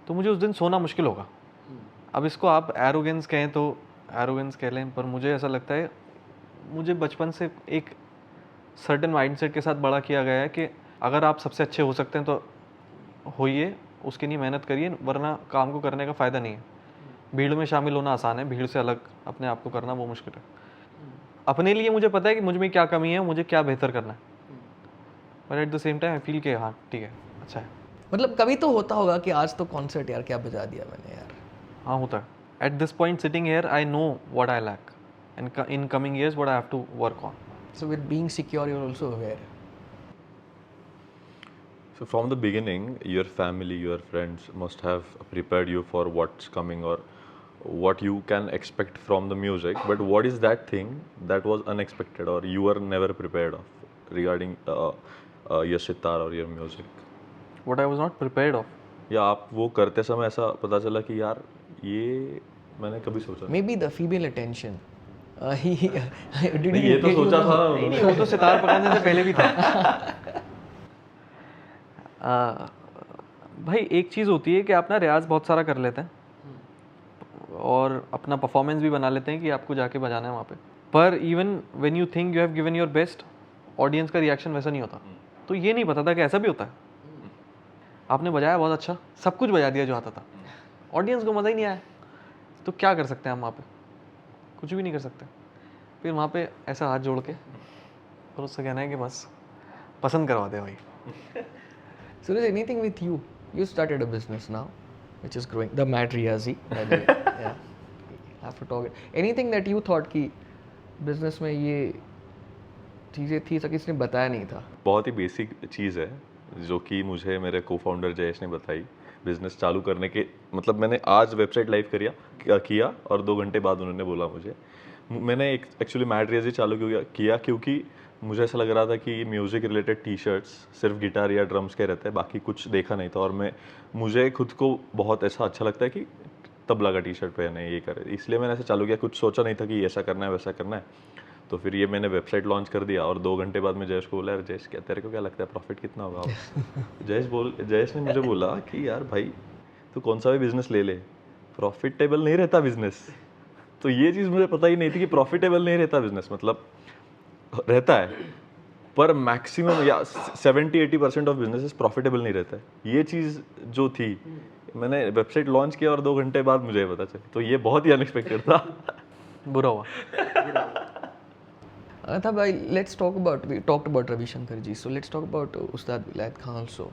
तो मुझे उस दिन सोना मुश्किल होगा। अब इसको आप एरोगेंस कहें तो एरोगेंस कह लें, पर मुझे ऐसा लगता है, मुझे बचपन से एक सर्टेन माइंडसेट के साथ बड़ा किया गया है कि अगर आप सबसे अच्छे हो सकते हैं तो होइए, उसके लिए मेहनत करिए, वरना काम को करने का फ़ायदा नहीं है। भीड़ में शामिल होना आसान है, भीड़ से अलग अपने आप को करना वो मुश्किल है। अपने लिए मुझे पता है कि मुझ में क्या कमी है, मुझे क्या बेहतर करना है, but at the same time I feel कि हाँ ठीक है, अच्छा है। मतलब कभी तो होता होगा कि आज तो कॉन्सर्ट यार क्या बजा दिया मैंने यार। हाँ होता है। At this point sitting here I know what I lack and in coming years what I have to work on. So with being secure, you're also aware. So from the beginning, your family, your friends must have prepared you for what's coming or what you can expect from the music. But what is that thing that was unexpected or you were never prepared of regarding your sitar or your music? What I was not prepared of. या आप वो करते समय ऐसा पता चला कि यार ये मैंने कभी सोचा Maybe the female attention. Did नहीं, ये तो सोचा था ना नहीं, वो तो सितार पकड़ने से पहले भी था। भाई एक चीज़ होती है कि आप ना रियाज बहुत सारा कर लेते हैं और अपना परफॉर्मेंस भी बना लेते हैं कि आपको जाके बजाना है वहाँ पे, पर even when you think you have given your best, audience का रिएक्शन वैसा नहीं होता। तो ये नहीं पता था कि ऐसा भी होता है। आपने बजाया बहुत अच्छा, सब कुछ बजा दिया जो आता था, ऑडियंस को मज़ा ही नहीं आया, तो क्या कर सकते हैं हम वहाँ पे? कुछ भी नहीं कर सकते। फिर वहाँ पे ऐसा हाथ जोड़ के और उससे कहना है कि बस पसंद करवा दे भाई। So is anything with you? You started a business now, which is growing. The Mad Riyazi. By the way. Yeah. I have to talk. Anything that you thought कि business में ये चीज़ें थी, सब किसने बताया नहीं था? बहुत ही बेसिक चीज़ है जो कि मुझे मेरे को-फाउंडर जयेश ने बताई बिजनेस चालू करने के, मतलब मैंने आज वेबसाइट लाइव किया और 2 घंटे बाद उन्होंने बोला मुझे, मैंने एक्चुअली मैड रियाजी चालू किया क्योंकि मुझे ऐसा लग रहा था कि म्यूज़िक रिलेटेड टी शर्ट्स सिर्फ गिटार या ड्रम्स के रहते हैं, बाकी कुछ देखा नहीं था। और मुझे खुद को बहुत ऐसा अच्छा लगता है कि तबला का टी शर्ट पहने ये करे, इसलिए मैंने ऐसा चालू किया। कुछ सोचा नहीं था कि ऐसा करना है वैसा करना है। तो फिर ये मैंने वेबसाइट लॉन्च कर दिया और 2 घंटे बाद मैं जयेश को बोला, यार जयेश क्या तेरे को क्या लगता है प्रॉफिट कितना होगा? जयेश ने मुझे बोला कि यार भाई तू कौन सा भी बिजनेस ले ले, प्रॉफिटेबल नहीं रहता बिजनेस। तो ये चीज़ मुझे पता ही नहीं थी कि प्रॉफिटेबल नहीं रहता बिजनेस, मतलब रहता है पर मैक्सिमम या 70-80% ऑफ बिजनेसेस प्रॉफिटेबल नहीं रहता है। ये चीज़ जो थी, मैंने वेबसाइट लॉन्च किया और 2 घंटे बाद मुझे पता चला, तो ये बहुत ही अनएक्सपेक्टेड था। बुरा हुआ। Anotha bhai, let's talk about, we talked about Ravi Shankar ji, so let's talk about Ustad Vilayat Khan also.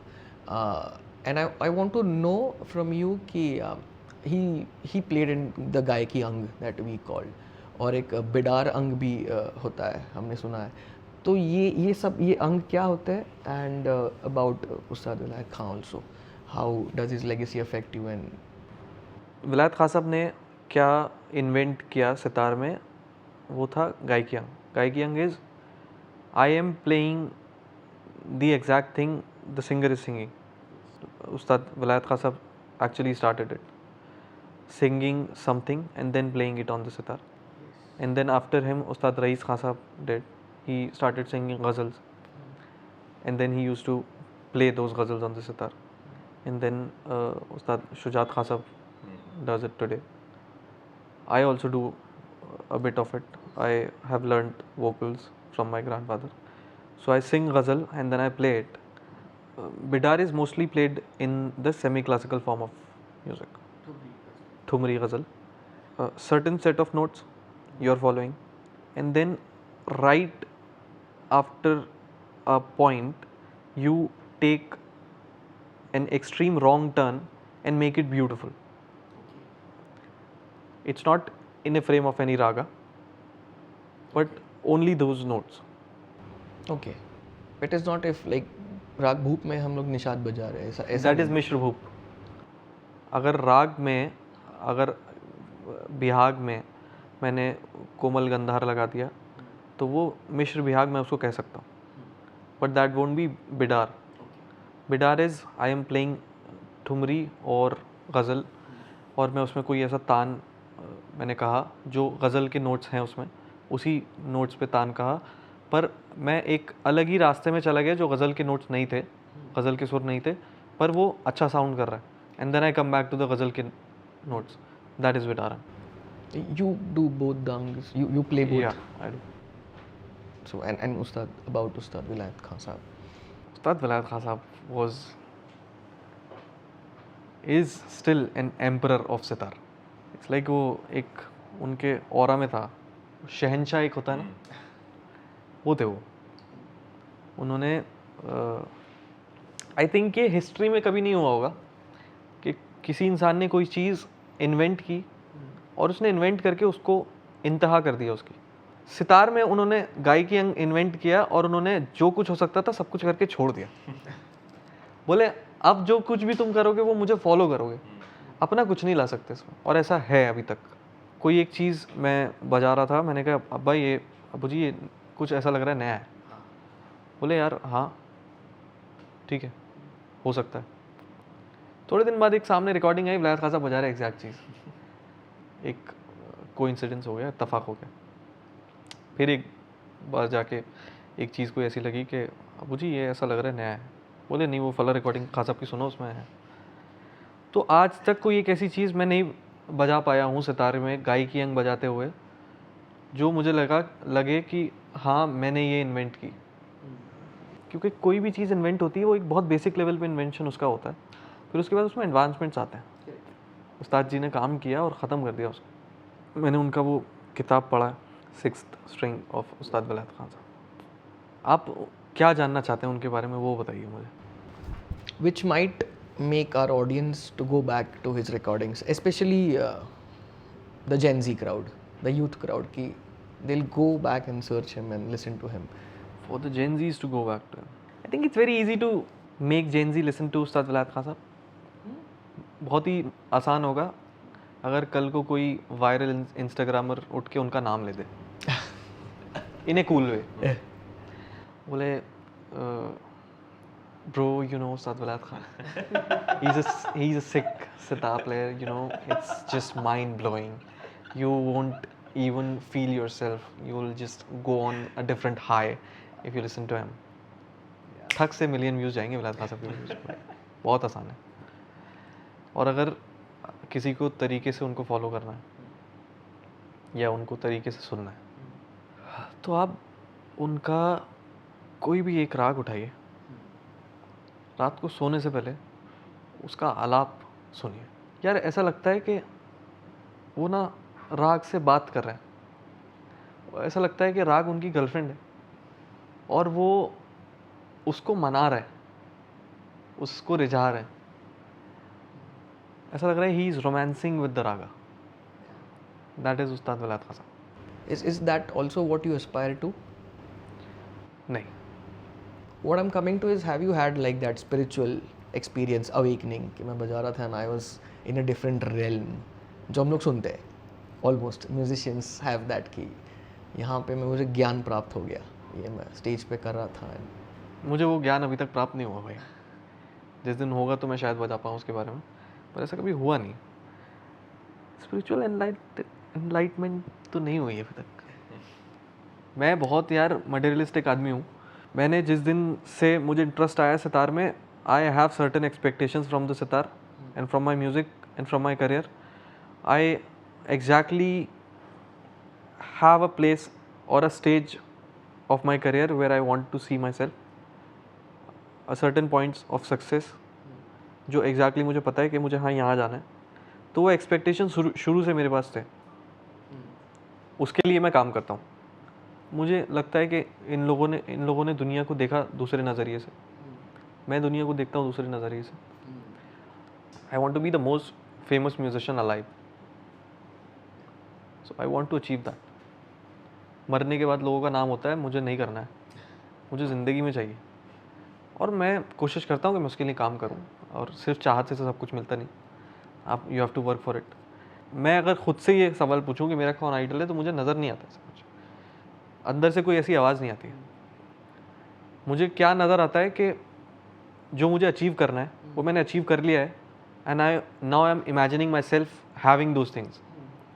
And I want to know from you कि he played in the गायकी अंग that we call, और एक बिडार अंग भी होता है, हमने सुना है। तो ये सब ये अंग क्या होते हैं? एंड अबाउट उस्ताद विलायत Khan also, how does his legacy affect you? And विलायत खान साहब ने क्या इन्वेंट किया सितार में, वो था गायकी अंग। गायकी अंग is I am playing the exact thing the singer is singing. उस्ताद विलायत खान साहब actually started it, singing something and then playing it on the sitar. And then after him Ustad Raees Khan Sahab did, he started singing ghazals and then he used to play those ghazals on the sitar. And then Ustad Shujat Khan Sahab does it today. I also do a bit of it. I have learnt vocals from my grandfather, so I sing ghazal and then I play it. Bidar is mostly played in the semi-classical form of music. Thumri ghazal. A certain set of notes you are following, and then right after a point you take an extreme wrong turn and make it beautiful. It's not in a frame of any raga, but only those notes. Okay, it is not if like राग भूप में हम लोग निषाद बजा रहे हैं, ऐसा दैट इज मिश्र भूप। अगर राग में, अगर बिहाग में मैंने कोमल गंधार लगा दिया तो वो मिश्र बिहाग मैं उसको कह सकता हूँ, but that won't be Bidar. Bidar is I am playing thumri और गज़ल, और मैं उसमें कोई ऐसा तान मैंने कहा जो गज़ल के नोट्स हैं उसमें, उसी नोट्स पे तान कहा, पर मैं एक अलग ही रास्ते में चला गया जो गज़ल के नोट्स नहीं थे, गज़ल के सुर नहीं थे, पर वो अच्छा साउंड कर रहा है। And then I come back to the ghazal के नोट्स, दैट इज़ बिडार। you do both the angs, you play both. Yeah, I do. So and Ustad, about Ustad Vilayat Khan Sahab. Ustad Vilayat Khan Sahab is still an emperor of sitar. It's like वो एक उनके ऑरा में था, शहनशाह एक होता है ना, वो थे वो। उन्होंने आई थिंक ये हिस्ट्री में कभी नहीं हुआ होगा कि किसी इंसान ने कोई चीज़ इन्वेंट की और उसने इन्वेंट करके उसको इंतहा कर दिया उसकी। सितार में उन्होंने गायकी अंग इन्वेंट किया और उन्होंने जो कुछ हो सकता था सब कुछ करके छोड़ दिया। बोले अब जो कुछ भी तुम करोगे वो मुझे फॉलो करोगे, अपना कुछ नहीं ला सकते इसमें। और ऐसा है अभी तक। कोई एक चीज़ मैं बजा रहा था, मैंने कहा अब्बा ये, अब्बू जी ये कुछ ऐसा लग रहा है नया है। बोले यार हाँ ठीक है, हो सकता है। थोड़े दिन बाद एक सामने रिकॉर्डिंग आई, विलायत खान साहब बजा रहे एग्जैक्ट चीज़। एक कोइंसिडेंस हो गया, इत्तफाक हो गया। फिर एक बार जाके एक चीज़ कोई ऐसी लगी कि अबू जी ये ऐसा लग रहा है नया है। बोले नहीं वो फला रिकॉर्डिंग खान साहब की सुनो उसमें है। तो आज तक कोई एक ऐसी चीज़ मैं नहीं बजा पाया हूँ सितारे में गायकी अंग बजाते हुए जो मुझे लगे कि हाँ मैंने ये इन्वेंट की। क्योंकि कोई भी चीज़ इन्वेंट होती है वो एक बहुत बेसिक लेवल पे इन्वेंशन उसका होता है, फिर उसके बाद उसमें एडवांसमेंट्स आते हैं। उस्ताद जी ने काम किया और ख़त्म कर दिया उसको। मैंने उनका वो किताब पढ़ा, 6th स्ट्रिंग ऑफ उस्ताद विलायत खान साहब। आप क्या जानना चाहते हैं उनके बारे में वो बताइए मुझे। Which might make our audience to go back to his recordings, especially the Gen Z crowd, the youth crowd, ki they'll go back and search him and listen to him. For the Gen Zs to go back to him, I think it's very easy to make Gen Z listen to उस्ताद विलायत खान साहब। बहुत ही आसान होगा अगर कल को कोई वायरल इंस्टाग्रामर उठ के उनका नाम ले दे इन ए कूल वे। बोले bro, you know Ustad Vilayat Khan, he's a sick sitar player, you know, it's just mind blowing, you won't even feel yourself. You will just go on a different high if you listen to him. ठक से मिलियन व्यूज़ जाएंगे विलायत खान साहब के वीडियोज़ पे, बहुत आसान है. और अगर किसी को तरीके से उनको फॉलो करना है या उनको तरीके से सुनना है तो आप उनका कोई भी एक राग उठाइए, रात को सोने से पहले उसका आलाप सुनिए. यार ऐसा लगता है कि वो ना राग से बात कर रहे हैं, ऐसा लगता है कि राग उनकी गर्लफ्रेंड है और वो उसको मना रहे हैं, उसको रिझा रहे हैं. ऐसा लग रहा है he is romancing with the Raga. That is उस्ताद विलायत खान साहब. Is that also what you aspire to? नहीं. What I'm coming to is, have you had like that spiritual experience, awakening कि मैं बजा रहा था and I was in a different realm, जो हम लोग सुनते हैं almost musicians have that कि यहाँ पे मैं मुझे ज्ञान प्राप्त हो गया, ये मैं स्टेज पे कर रहा था. मुझे वो ज्ञान अभी तक प्राप्त नहीं हुआ भाई. जिस दिन होगा तो मैं शायद बता पाऊँ उसके बारे में, पर ऐसा कभी हुआ नहीं. स्पिरिचुअल एनलाइटमेंट तो नहीं हुई अभी तक. मैं बहुत यार मटेरियलिस्टिक आदमी हूँ. मैंने जिस दिन से मुझे इंटरेस्ट आया सितार में, I have certain expectations from the sitar and from my music and from my career. I exactly have a place और a stage of my career where I want to see myself, a certain points of success जो exactly मुझे पता है कि मुझे हाँ यहाँ जाना है. तो वो एक्सपेक्टेशन शुरू से मेरे पास थे, उसके लिए मैं काम करता हूँ. मुझे लगता है कि इन लोगों ने दुनिया को देखा दूसरे नज़रिए से, मैं दुनिया को देखता हूँ दूसरे नज़रिए से. I want to be the most famous musician alive, so I want to achieve that. मरने के बाद लोगों का नाम होता है, मुझे नहीं करना है, मुझे ज़िंदगी में चाहिए. और मैं कोशिश करता हूँ कि मैं उसके लिए काम करूँ, और सिर्फ चाहत से सब कुछ मिलता नहीं. आप you have to work for it. मैं अगर खुद से ये सवाल पूछूं कि मेरा कौन आइडल है, तो मुझे नज़र नहीं आता ऐसा कुछ. अंदर से कोई ऐसी आवाज़ नहीं आती है. मुझे क्या नज़र आता है कि जो मुझे अचीव करना है वो मैंने अचीव कर लिया है, and now I am imagining my self having those things,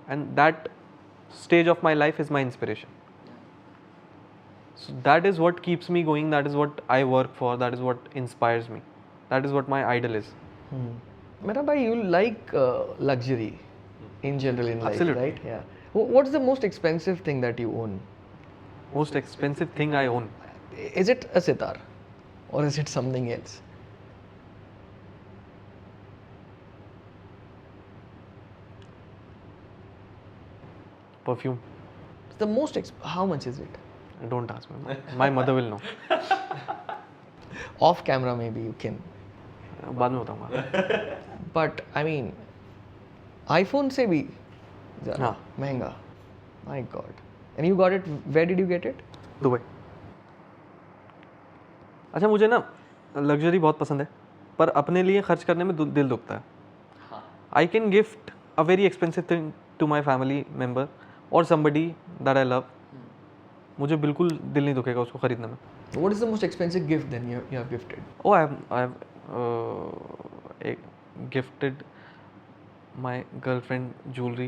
and that stage of my life is my inspiration. So that is what keeps me going, that is what I work for, that is what inspires me, that is what my idol is. Mera bhai, you like luxury in general in life, Absolutely. right? Yeah. What's the most expensive thing that you own? Most expensive thing I own? Is it a sitar or is it something else? Perfume. The most how much is it? Don't ask me. My mother will know. Off camera maybe you can. बाद में बताऊंगा. But I mean, iPhone से भी ज़्यादा हाँ. महंगा. My God. And you got it. Where did you get it? Dubai. अच्छा, मुझे ना लग्जरी बहुत पसंद है, पर अपने लिए खर्च करने में दिल दुखता है. I can gift a very expensive thing to my family member और somebody that I love. मुझे बिल्कुल दिल नहीं दुखेगा उसको खरीदने में. What is the most expensive gift then you have gifted? Oh, I have gifted my girlfriend jewelry,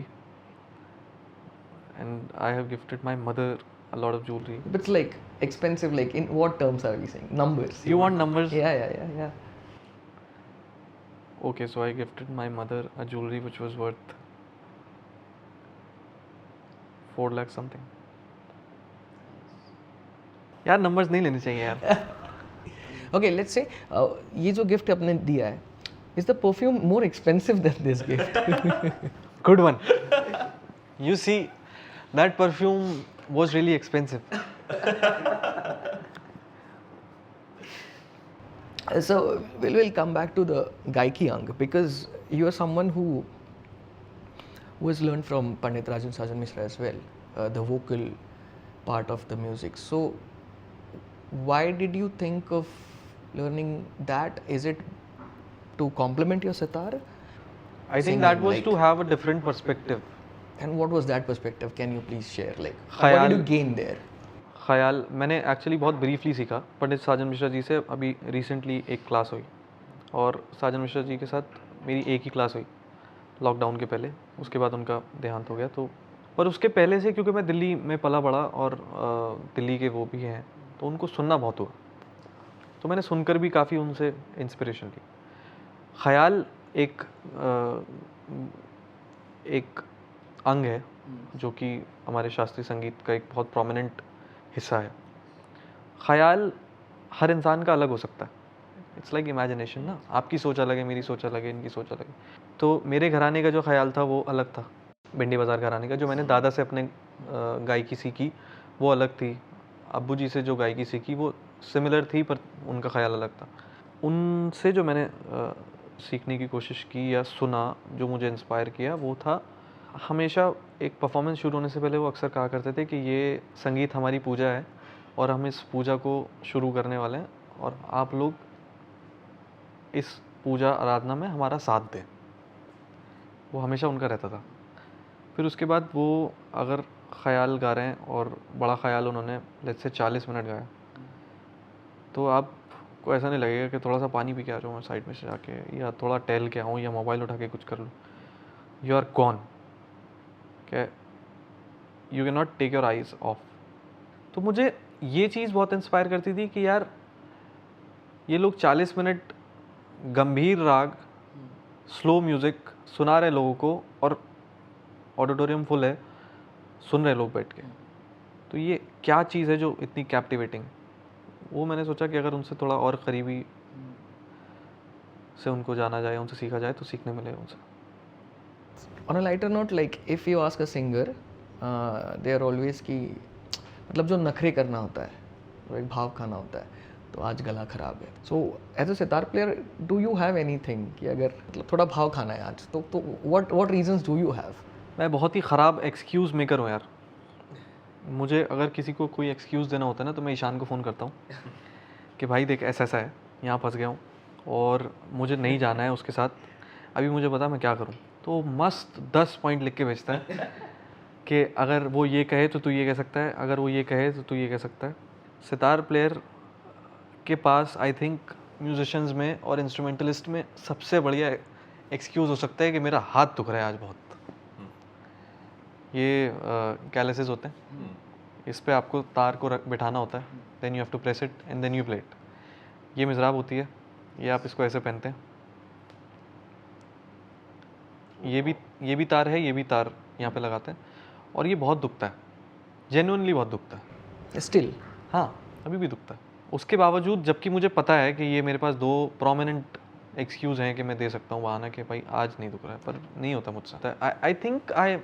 and I have gifted my mother a lot of jewelry. But it's like expensive, like in what terms are we saying? Numbers. You want numbers? Yeah. Okay, so I gifted my mother a jewelry which was worth 4 lakh something. यार नंबर्स नहीं लेने चाहिए यार. Okay, let's say ये जो गिफ्ट आपने दिया है, is the perfume more expensive than this gift? Good one. You see, that perfume was really expensive. So we'll come back to the Gaiki Ang, because you are someone who has learned from Pandit Rajan Sajan Mishra as well, the vocal part of the music. So why did you think of learning that? Is it to complement your sitar? I think that was to have a different perspective. And what was that perspective? Can you please share? Like, what ख्याल- did you gain there? ख्याल मैंने एक्चुअली बहुत ब्रीफली सीखा. पंडित साजन मिश्रा जी से अभी रिसेंटली एक क्लास हुई, और साजन मिश्रा जी के साथ मेरी एक ही क्लास हुई लॉकडाउन के पहले. उसके बाद उनका देहांत हो गया, तो पर उसके पहले से क्योंकि मैं दिल्ली में पला बड़ा और दिल्ली के वो भी हैं, तो उनको सुनना बहुत हुआ, तो मैंने सुनकर भी काफ़ी उनसे इंस्पिरेशन ली। ख्याल एक अंग है जो कि हमारे शास्त्रीय संगीत का एक बहुत प्रोमिनेंट हिस्सा है। ख्याल हर इंसान का अलग हो सकता है, इट्स लाइक इमेजिनेशन ना, आपकी सोच अलग है, मेरी सोच अलग है, इनकी सोच अलग है। तो मेरे घराने का जो ख्याल था वो अलग था, भिंडी बाज़ार घराने का। जो मैंने दादा से अपने गायकी सीखी वो अलग थी, अब्बू जी से जो गायकी सीखी वो सिमिलर थी, पर उनका ख्याल अलग था। उनसे जो मैंने सीखने की कोशिश की या सुना, जो मुझे इंस्पायर किया, वो था हमेशा एक परफॉर्मेंस शुरू होने से पहले वो अक्सर कहा करते थे कि ये संगीत हमारी पूजा है और हम इस पूजा को शुरू करने वाले हैं और आप लोग इस पूजा आराधना में हमारा साथ दें। वो हमेशा उनका रहता था। फिर उसके बाद वो अगर ख्याल गा रहे हैं और बड़ा ख्याल उन्होंने लेट्स से 40 मिनट गाया, तो आपको ऐसा नहीं लगेगा कि थोड़ा सा पानी पी के आ जाऊँ मैं साइड में से जाके, या थोड़ा टहल के आऊँ, या मोबाइल उठा के कुछ कर लूँ। यू आर गॉन, क्या you can not take your eyes off. तो मुझे ये चीज़ बहुत इंस्पायर करती थी कि यार ये लोग 40 मिनट गंभीर राग, स्लो म्यूज़िक सुना रहे लोगों को और ऑडिटोरियम फुल है, सुन रहे लोग बैठ के। तो ये क्या चीज़ है जो इतनी कैप्टिवेटिंग। वो मैंने सोचा कि अगर उनसे थोड़ा और करीबी से उनको जाना जाए, उनसे सीखा जाए, तो सीखने मिले उनसे। On a lighter note, like if you ask a singer, they are always कि मतलब जो नखरे करना होता है, वो एक भाव खाना होता है, तो आज गला खराब है। So as a sitar player do you have anything कि अगर मतलब थोड़ा भाव खाना है आज, तो what reasons do you have? मैं बहुत ही ख़राब एक्सक्यूज़ मेकर हूँ यार। मुझे अगर किसी को कोई एक्सक्यूज़ देना होता है ना, तो मैं ईशान को फ़ोन करता हूँ कि भाई देख ऐसा ऐसा है, यहाँ फंस गया हूँ और मुझे नहीं जाना है उसके साथ, अभी मुझे बता मैं क्या करूँ। तो मस्त 10 पॉइंट लिख के भेजता है कि अगर वो ये कहे तो तू ये कह सकता है, अगर वो ये कहे तो तू ये कह सकता है। सितार प्लेयर के पास आई थिंक म्यूजिशियंस में और इंस्ट्रूमेंटलिस्ट में सबसे बढ़िया एक्सक्यूज़ हो सकता है कि मेरा हाथ दुख रहा है आज बहुत। ये कैलेसिस होते हैं, इस पे आपको तार को बिठाना होता है, then you have to press it and then you play it. ये मिज़राब होती है, ये आप इसको ऐसे पहनते हैं, ये भी तार है, ये भी तार यहाँ पे लगाते हैं, और ये बहुत दुखता है, जेन्युइनली बहुत दुखता है Still, हाँ, अभी भी दुखता है। उसके बावजूद, जबकि मुझे पता है कि ये मेरे पास 2 प्रोमिनेंट एक्सक्यूज़ हैं कि मैं दे सकता हूँ बहाना कि भाई आज नहीं दुख रहा है, पर नहीं होता मुझसे। I think I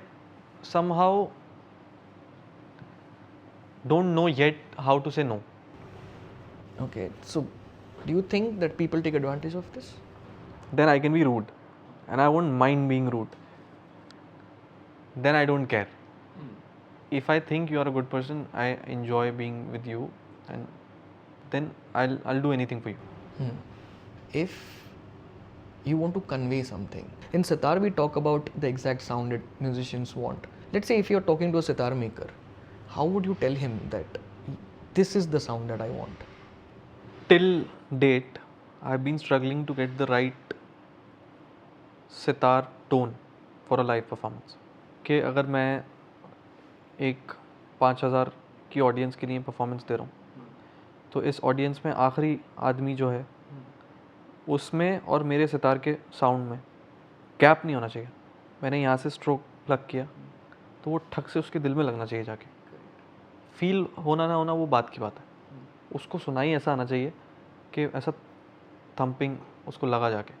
somehow don't know yet how to say no. okay. So do you think that people take advantage of this? Then I can be rude, and I won't mind being rude. Then I don't care. If I think you are a good person, I enjoy being with you, and then I'll do anything for you. If you want to convey something, in sitar we talk about the exact sound that musicians want. Let's say if you're talking to a sitar maker, how would you tell him that this is the sound that I want? Till date, I've been struggling to get the right sitar tone for a live performance. कि अगर मैं एक 5000 की ऑडियंस के लिए परफॉर्मेंस दे रहा हूँ, तो इस ऑडियंस में आखिरी आदमी जो है उसमें और मेरे सितार के साउंड में गैप नहीं होना चाहिए। मैंने यहाँ से स्ट्रोक प्लग किया तो वो ठक से उसके दिल में लगना चाहिए जाके। फील होना ना होना वो बात की बात है, उसको सुनाई ऐसा आना चाहिए कि ऐसा थम्पिंग उसको लगा जाके।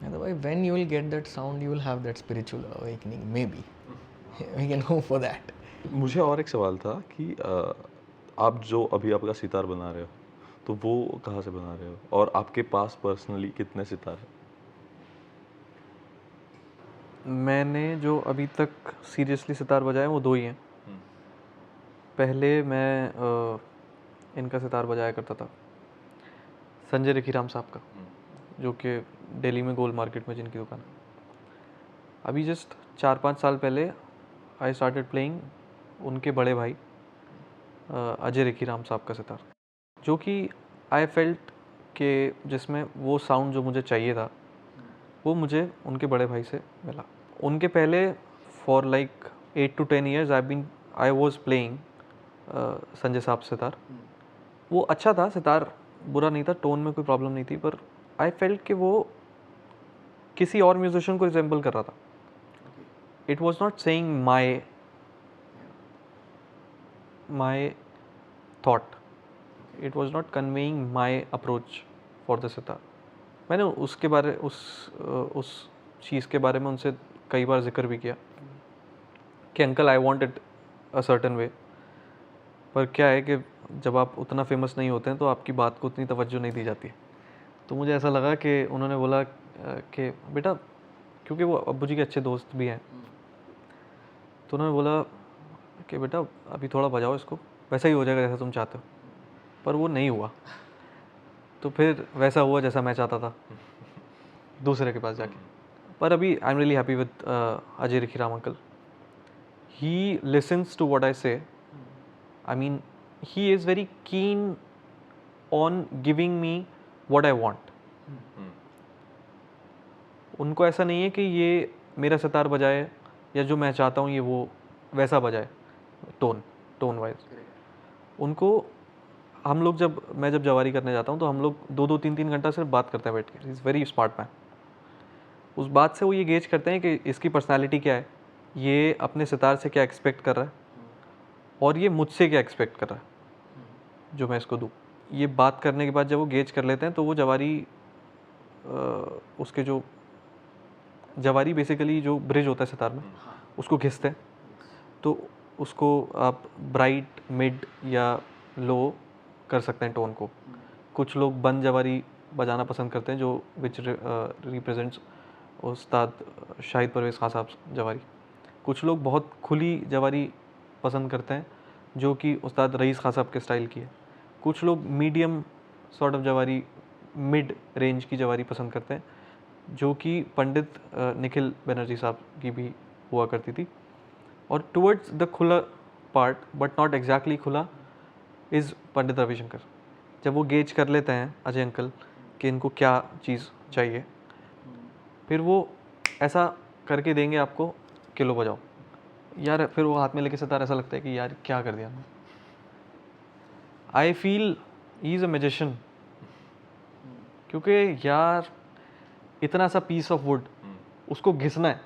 Otherwise, when you will get that sound, you will have that spiritual awakening. Maybe we can go for that. मुझे और एक सवाल था कि आप जो अभी आपका सितार बना रहे हो, तो वो कहाँ से बना रहे हो, और आपके पास पर्सनली कितने सितार हैं? मैंने जो अभी तक सीरियसली सितार बजाए वो 2 ही हैं। पहले मैं इनका सितार बजाया करता था, संजय रेखीराम साहब का, जो कि दिल्ली में गोल मार्केट में जिनकी दुकान है। अभी जस्ट 4-5 साल पहले आई स्टार्टेड प्लेइंग उनके बड़े भाई अजय रेखीराम साहब का सितार, जो कि आई फेल्ट के जिसमें वो साउंड जो मुझे चाहिए था वो मुझे उनके बड़े भाई से मिला। उनके पहले for like 8 to 10 years I was playing Sanjay साहब सितार. वो अच्छा था सितार, बुरा नहीं था, टोन में कोई प्रॉब्लम नहीं थी, पर आई फेल्ट कि वो किसी और म्यूजिशियन को रिजेंबल कर रहा था. It was not saying my thought, it was not conveying my approach for the sitar. मैंने उसके बारे उस चीज़ के बारे में उनसे कई बार जिक्र भी किया कि uncle I want it a certain way, पर क्या है कि जब आप उतना फेमस नहीं होते हैं तो आपकी बात को उतनी तवज्जो नहीं दी जाती है. तो मुझे ऐसा लगा कि उन्होंने बोला कि बेटा, क्योंकि वो अब्बू जी के अच्छे दोस्त भी हैं, तो उन्होंने बोला कि बेटा अभी थोड़ा बजाओ इसको, वैसा ही हो जाएगा जैसा तुम चाहते हो. पर वो नहीं हुआ. तो फिर वैसा हुआ जैसा मैं चाहता था दूसरे के पास जाके. पर अभी I am really happy with Ajay Rikhiram uncle. He listens to what I say. I mean, he is very keen on giving me what I want. उनको ऐसा नहीं है कि ये मेरा सितार बजाए या जो मैं चाहता हूँ ये वो वैसा बजाए टोन वाइज. उनको हम लोग मैं जब जवारी करने जाता हूँ तो हम लोग 2-3 घंटा सिर्फ बात करते हैं बैठ के. Is very smart man. उस बात से वो ये गेज करते हैं कि इसकी पर्सनैलिटी क्या है, ये अपने सितार से क्या एक्सपेक्ट कर रहा है और ये मुझसे क्या एक्सपेक्ट कर रहा है जो मैं इसको दूँ. ये बात करने के बाद जब वो गेज कर लेते हैं तो वो उसके जो जवारी बेसिकली जो ब्रिज होता है सितार में उसको घिसते हैं. तो उसको आप ब्राइट, मिड या लो कर सकते हैं टोन को. कुछ लोग बंद जवारी बजाना पसंद करते हैं जो विच रिप्रेजेंट्स उस्ताद शाहिद परवेज़ खान साहब जवारी. कुछ लोग बहुत खुली जवारी पसंद करते हैं जो कि उस्ताद रईस खान साहब के स्टाइल की है. कुछ लोग मीडियम सॉर्ट ऑफ जवारी, मिड रेंज की जवारी पसंद करते हैं जो कि पंडित निखिल बनर्जी साहब की भी हुआ करती थी. और टुवर्ड्स द खुला पार्ट बट नॉट एग्जैक्टली खुला इज़ पंडित रविशंकर. जब वो गेज कर लेते हैं अजय अंकल कि इनको क्या चीज़ चाहिए, फिर वो ऐसा करके देंगे आपको कि लो बजाओ यार. फिर वो हाथ में लेके सितार ऐसा लगता है कि यार क्या कर दिया मैं. I feel he is a magician. क्योंकि यार इतना सा पीस ऑफ वुड उसको घिसना है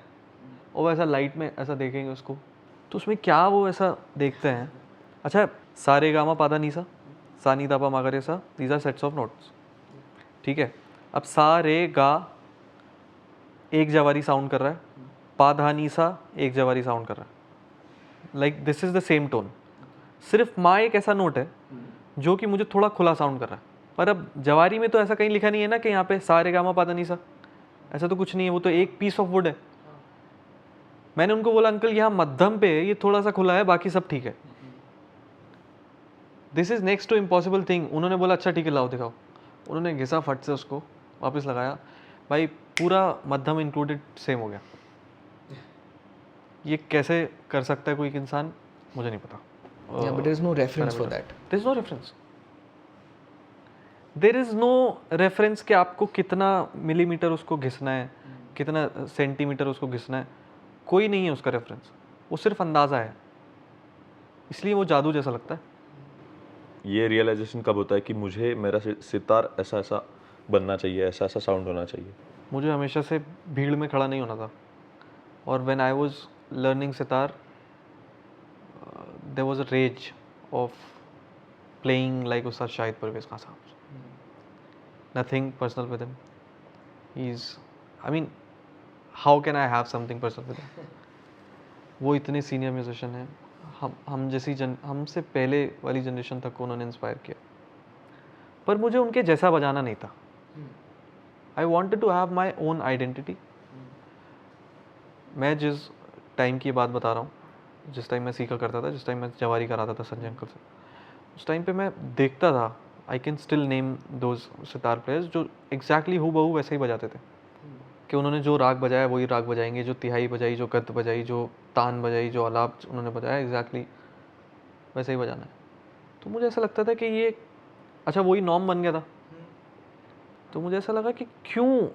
और ऐसा लाइट में ऐसा देखेंगे उसको तो उसमें क्या वो ऐसा देखते हैं. अच्छा, सारे गामा पादा नीसा, सा नी दा पा मा गा रे सा, these are sets of notes. ठीक है, अब सा रे गा एक जवारी साउंड कर रहा है, पा धा नी सा एक जवारी साउंड कर रहा है. Like this is the same tone. सिर्फ मा एक ऐसा नोट है जो कि मुझे थोड़ा खुला साउंड कर रहा है. पर अब जवारी में तो ऐसा कहीं लिखा नहीं है ना कि यहाँ पे सारे गामा पादा नी सा, ऐसा तो कुछ नहीं है. वो तो एक पीस ऑफ वुड है. मैंने उनको बोला अंकल यहाँ मध्यम पे ये थोड़ा सा खुला है, बाकी सब ठीक है. This is next to impossible thing. उन्होंने बोला अच्छा ठीक है लाओ दिखाओ. उन्होंने घिसा फट से उसको वापस लगाया. भाई पूरा मध्यम इंक्लूडेड सेम हो गया. ये कैसे कर सकता है कोई इंसान, मुझे नहीं पता. Yeah, but there is no reference for that. There is no reference. There is no reference कि आपको कितना मिलीमीटर उसको घिसना है, कितना सेंटीमीटर उसको घिसना है. कोई नहीं है उसका रेफरेंस. वो सिर्फ अंदाज़ा है, इसलिए वो जादू जैसा लगता है. ये रियलाइजेशन कब होता है कि मुझे मेरा सितार ऐसा ऐसा बनना चाहिए, ऐसा ऐसा साउंड होना चाहिए? मुझे हमेशा से भीड़ में खड़ा नहीं होना था. और when I was learning sitar there was a rage of playing like Ustad Shahid Parvez Khan Sahab. Nothing personal with him. I mean, how can I have something personal with him? वो इतने सीनियर म्यूजिशियन हैं. हम जैसी हमसे पहले वाली जनरेशन तक को उन्होंने इंस्पायर किया, पर मुझे उनके जैसा बजाना नहीं था. I wanted to have my own identity. मैं जिस टाइम की बात बता रहा हूँ, जिस टाइम मैं सीखा करता था, जिस टाइम मैं जवारी कराता था संजय अंकल से, उस टाइम पे मैं देखता था, I can still name those sitar players जो एग्जैक्टली हूबहू वैसे ही बजाते थे. कि उन्होंने जो राग बजाया वही राग बजाएंगे, जो तिहाई बजाई, जो गत बजाई, जो तान बजाई, जो आलाप उन्होंने बजाया, एग्जैक्टली वैसे ही बजाना है. तो मुझे ऐसा लगता था कि ये अच्छा वही नॉर्म बन गया था. तो मुझे ऐसा लगा कि क्यों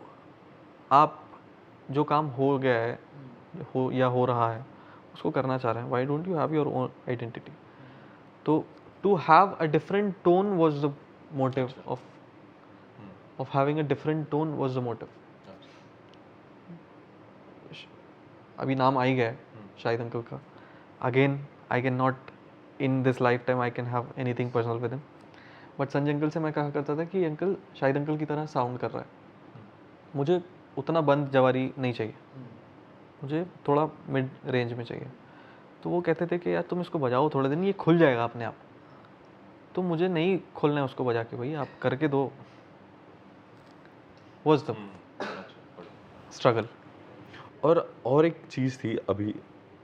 आप जो काम हो गया है हो या हो रहा है उसको करना चाह रहे हैं, why don't you have your own identity? तो to have a different tone was the motive of having a different tone was the motive. अभी नाम आ ही गया है शाहिद अंकल का. Again I can not in this lifetime I can have anything personal with him, but Sanjay uncle से मैं कहा करता था कि अंकल शाहिद अंकल की तरह साउंड कर रहा है, मुझे उतना बंद जवारी नहीं चाहिए, मुझे थोड़ा मिड रेंज में चाहिए. तो वो कहते थे कि यार तुम इसको बजाओ थोड़े दिन, ये खुल जाएगा अपने आप. तो मुझे नहीं खोलना है उसको बजा के, भाई आप करके दो. Was the struggle. और एक चीज़ थी, अभी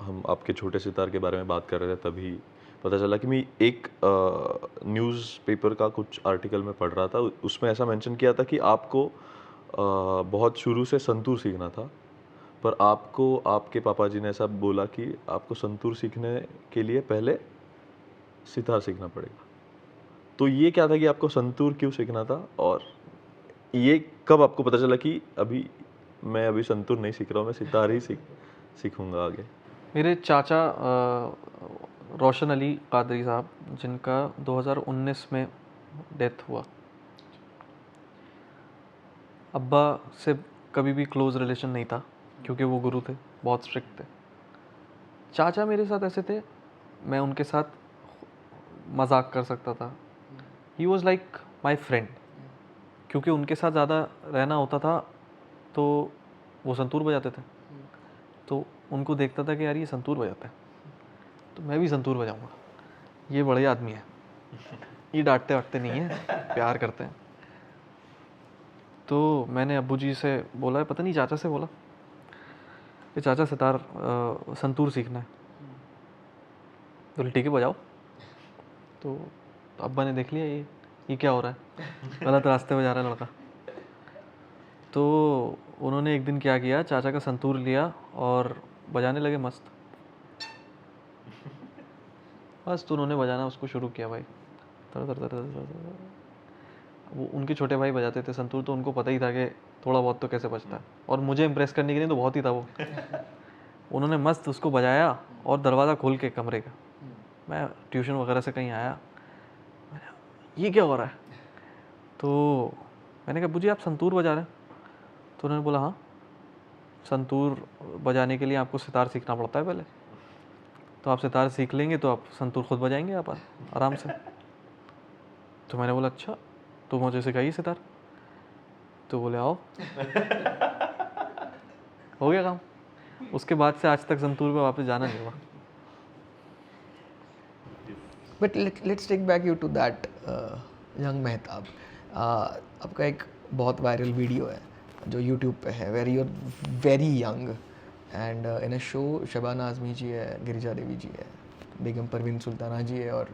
हम आपके छोटे सितार के बारे में बात कर रहे थे, तभी पता चला कि मैं एक न्यूज़पेपर का कुछ आर्टिकल में पढ़ रहा था, उसमें ऐसा मेंशन किया था कि आपको बहुत शुरू से संतूर सीखना था, पर आपको आपके पापा जी ने ऐसा बोला कि आपको संतूर सीखने के लिए पहले सितार सीखना पड़ेगा. तो ये क्या था कि आपको संतूर क्यों सीखना था, और ये कब आपको पता चला कि मैं अभी संतूर नहीं सीख रहा हूँ, मैं सितार ही सीखूंगा आगे? मेरे चाचा रोशन अली कादरी साहब, जिनका 2019 में डेथ हुआ. अब्बा से कभी भी क्लोज रिलेशन नहीं था क्योंकि वो गुरु थे, बहुत स्ट्रिक्ट थे. चाचा मेरे साथ ऐसे थे, मैं उनके साथ मजाक कर सकता था. He was like my friend. क्योंकि उनके साथ ज़्यादा रहना होता था तो वो संतूर बजाते थे, तो उनको देखता था कि यार ये संतूर बजाता है तो मैं भी संतूर बजाऊंगा, ये बड़े आदमी है, ये डांटते वाटते नहीं है, प्यार करते हैं. तो मैंने अब्बू जी से बोला, पता नहीं चाचा से बोला कि चाचा सितार संतूर सीखना है. बोले ठीक है बजाओ. तो अब्बा ने देख लिया ये क्या हो रहा है, गलत रास्ते पे जा रहा है लड़का. तो उन्होंने एक दिन क्या किया, चाचा का संतूर लिया और बजाने लगे मस्त. बस तो उन्होंने बजाना उसको शुरू किया भाई, तर तर तर तर तर. वो उनके छोटे भाई बजाते थे संतूर, तो उनको पता ही था कि थोड़ा बहुत तो कैसे बजता है, और मुझे इम्प्रेस करने के लिए तो बहुत ही था वो. उन्होंने मस्त उसको बजाया और दरवाज़ा खोल के कमरे का, मैं ट्यूशन वगैरह से कहीं आया, ये क्या हो रहा है? तो मैंने कहा बुजी आप संतूर बजा रहे हैं? तो उन्होंने बोला हाँ, संतूर बजाने के लिए आपको सितार सीखना पड़ता है पहले, तो आप सितार सीख लेंगे तो आप संतूर खुद बजाएंगे आप आराम से. तो मैंने बोला अच्छा, तो मुझे सिखाइए सितार. तो बोले आओ. हो गया काम. उसके बाद से आज तक संतूर पे वापस जाना नहीं हुआ. But let's take back you to that young Mehtab. आपका एक बहुत वायरल वीडियो है जो यूट्यूब पे है, where you are very young and in a show Shabana Azmi ji है, गिरिजा देवी जी है, बेगम परवीन सुल्ताना जी है, और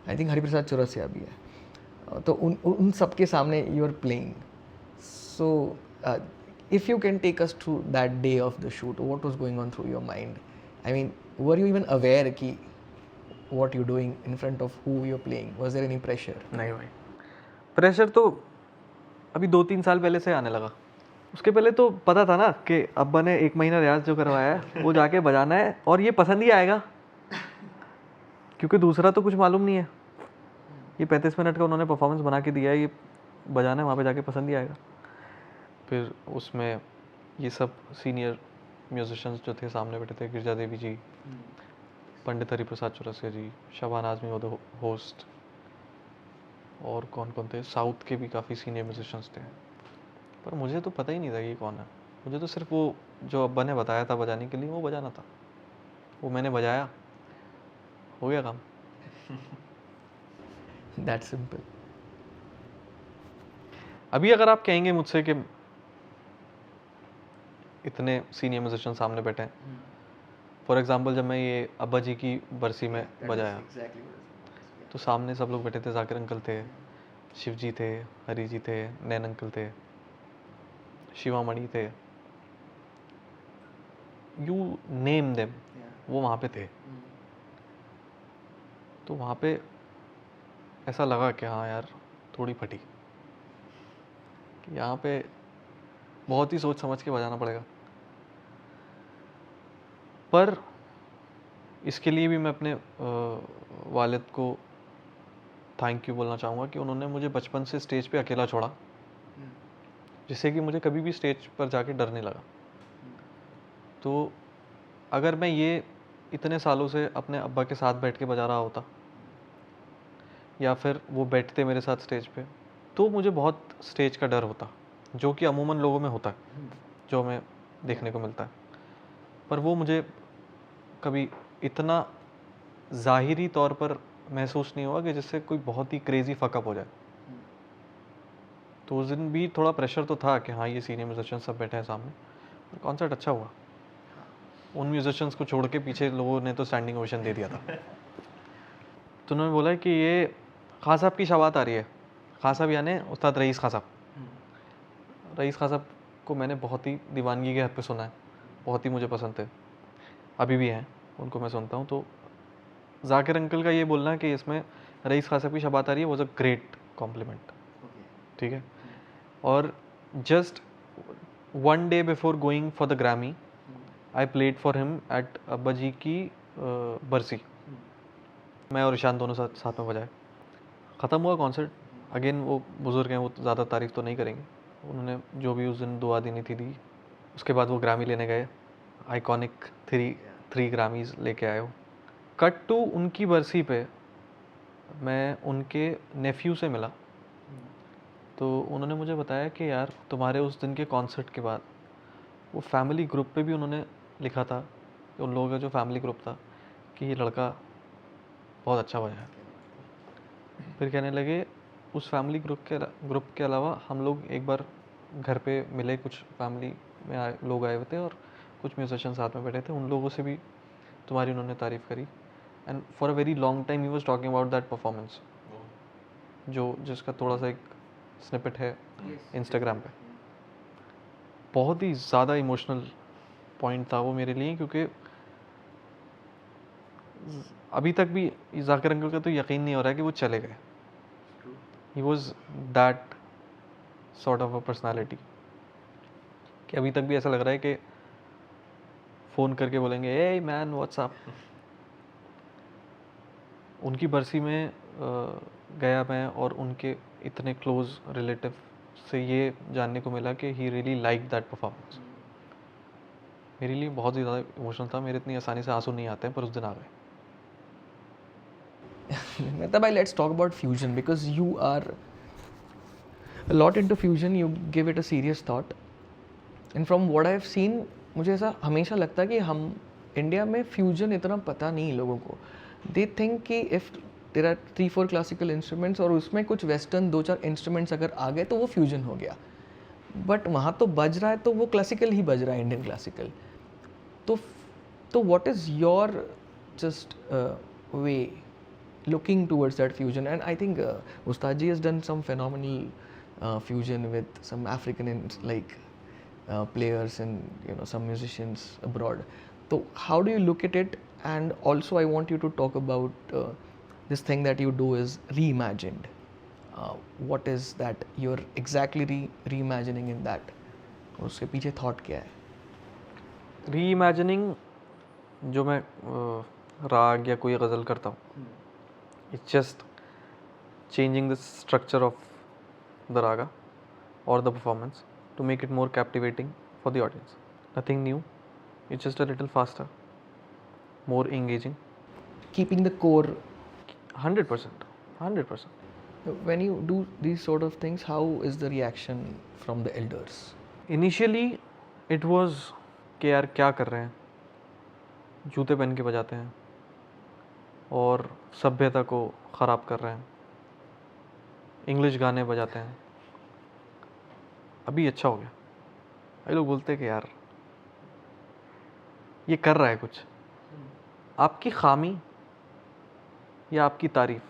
आई थिंक हरिप्रसाद चौरसिया भी है. तो उन सबके सामने you are playing. So if you can take us through that day of the shoot, what was going on through your mind? I mean, were you even aware कि what you're doing in front of who you're playing? Was there any pressure? नहीं भाई, प्रेशर तो अभी 2-3 साल पहले से आने लगा. उसके पहले तो पता था ना कि अब्बा ने 1 महीना रियाज जो करवाया है वो जाके बजाना है और ये पसंद ही आएगा, क्योंकि दूसरा तो कुछ मालूम नहीं है. ये 35 मिनट का उन्होंने परफॉर्मेंस बना के दिया है, ये बजाना है वहाँ पे जाके पसंद ही आएगा. फिर उसमें ये सब सीनियर म्यूजिशियंस जो थे सामने बैठे थे, गिरिजा देवी जी, पंडित हरिप्रसाद चौरसिया जी, शबाना आज़मी वो द होस्ट, और कौन कौन थे, साउथ के भी काफ़ी सीनियर म्यूजिशियंस थे. पर मुझे तो पता ही नहीं था ये कौन है. मुझे तो सिर्फ वो जो अब्बा ने बताया था बजाने के लिए वो बजाना था, वो मैंने बजाया, हो गया काम. That simple. अभी अगर आप कहेंगे मुझसे कि इतने सीनियर म्यूजिशियन सामने बैठे हैं, फॉर एग्जांपल जब मैं ये अब्बा जी की बरसी में बजाया, तो सामने सब लोग बैठे थे, जाकिर अंकल थे, शिव जी थे, हरी जी थे, नैन अंकल थे, शिवामणि थे, यू नेम देम, वो वहाँ पे थे. तो वहाँ पे ऐसा लगा कि हाँ यार थोड़ी फटी, कि यहाँ पे बहुत ही सोच समझ के बजाना पड़ेगा. पर इसके लिए भी मैं अपने वालिद को थैंक यू बोलना चाहूँगा कि उन्होंने मुझे बचपन से स्टेज पे अकेला छोड़ा, जिससे कि मुझे कभी भी स्टेज पर जाके डर नहीं लगा। तो अगर मैं ये इतने सालों से अपने अब्बा के साथ बैठ के बजा रहा होता या फिर वो बैठते मेरे साथ स्टेज पे, तो मुझे बहुत स्टेज का डर होता, जो कि अमूमन लोगों में होता है, जो हमें देखने को मिलता है। पर वो मुझे कभी इतना ज़ाहिरी तौर पर महसूस नहीं हुआ कि जिससे कोई बहुत ही क्रेज़ी फ़कअप हो जाए। तो उस दिन भी थोड़ा प्रेशर तो था कि हाँ, ये सीनियर म्यूजिशियन सब बैठे हैं सामने, पर कॉन्सर्ट अच्छा हुआ। उन म्यूजिशियंस को छोड़ के पीछे लोगों ने तो स्टैंडिंग ओवेशन दे दिया था। तो उन्होंने बोला कि ये खान साहब की शबात आ रही है। खान साहब यानी उस्ताद रईस खान साहब। रईस खान साहब को मैंने बहुत ही दीवानगी के हद पे सुना है, बहुत ही मुझे पसंद थे, अभी भी हैं, उनको मैं सुनता हूँ। तो जाकिर अंकल का ये बोलना है कि इसमें रईस खान साहब की शबात आ रही है वॉज अ ग्रेट कॉम्प्लीमेंट। ठीक है। और just 1 day before going for the Grammy I played for him at अब्बा जी की बरसी। मैं और ईशान दोनों साथ में बजाए। ख़त्म हुआ कॉन्सर्ट। अगेन वो बुज़ुर्ग हैं, वो ज़्यादा तारीफ़ तो नहीं करेंगे। उन्होंने जो भी उस दिन दुआ देनी थी दी। उसके बाद वो ग्रामी लेने गए, आइकॉनिक थ्री ग्रामीज लेके आए हो। कट टू उनकी बरसी पे मैं उनके नेफ्यू से मिला, तो उन्होंने मुझे बताया कि यार तुम्हारे उस दिन के कॉन्सर्ट के बाद वो फैमिली ग्रुप पे भी उन्होंने लिखा था, उन लोगों का जो फैमिली ग्रुप था, कि ये लड़का बहुत अच्छा बजाया। फिर कहने लगे उस फैमिली ग्रुप के अलावा हम लोग एक बार घर पे मिले, कुछ फैमिली में लोग आए हुए थे और कुछ म्यूजिशियन साथ में बैठे थे, उन लोगों से भी तुम्हारी उन्होंने तारीफ़ करी। And for a very long time he was talking about that performance, जो जिसका थोड़ा सा एक स्निपेट है इंस्टाग्राम पे। बहुत ही ज़्यादा इमोशनल पॉइंट था वो मेरे लिए, क्योंकि अभी तक भी जाकिर अंकल का तो यकीन नहीं हो रहा है कि वो चले गए। He was that sort of a personality कि अभी तक भी ऐसा लग रहा है कि फ़ोन करके बोलेंगे ए मैन व्हाट्सअप। उनकी बरसी में गया मैं, और उनके इतने क्लोज रिलेटिव से ये जानने को मिला कि he really like that performance. मेरे लिए बहुत ही ज़्यादा इमोशनल था। मेरे इतनी आसानी से आंसू नहीं आते हैं, पर उस दिन आ गए। Mehta bhai, let's talk about fusion because you are a lot into fusion. You give it a serious thought, and from what I've seen, मुझे ऐसा हमेशा लगता है कि हम इंडिया में फ्यूजन इतना पता नहीं लोगों को। दे थिंक कि if there are 3-4 classical instruments और उसमें कुछ वेस्टर्न 2-4 इंस्ट्रूमेंट्स अगर आ गए तो वो फ्यूजन हो गया, बट वहाँ तो बज रहा है तो वो क्लासिकल ही बज रहा है, इंडियन क्लासिकल। तो what is your just way looking towards that fusion? And I think Ustad ji has done some phenomenal fusion with some African players and some musicians abroad. So how do you look at it? And also I want you to talk about this thing that you do is reimagined. What is that you're exactly reimagining in that? उसके पीछे thought क्या है? रीइमेजिनिंग जो मैं राग या कोई गज़ल करता हूँ, it's just changing the structure of the raga or the performance to make it more captivating for the audience. Nothing new, it's just a little faster, more engaging. Keeping the core. 100%, 100%. When you do these sort of things, how is the reaction from the elders? Initially it was कि यार क्या कर रहे हैं, जूते पहन के बजाते हैं और सभ्यता को ख़राब कर रहे हैं, इंग्लिश गाने बजाते हैं। अभी अच्छा हो गया, ये लोग बोलते हैं कि यार ये कर रहा है कुछ। आपकी खामी या आपकी तारीफ़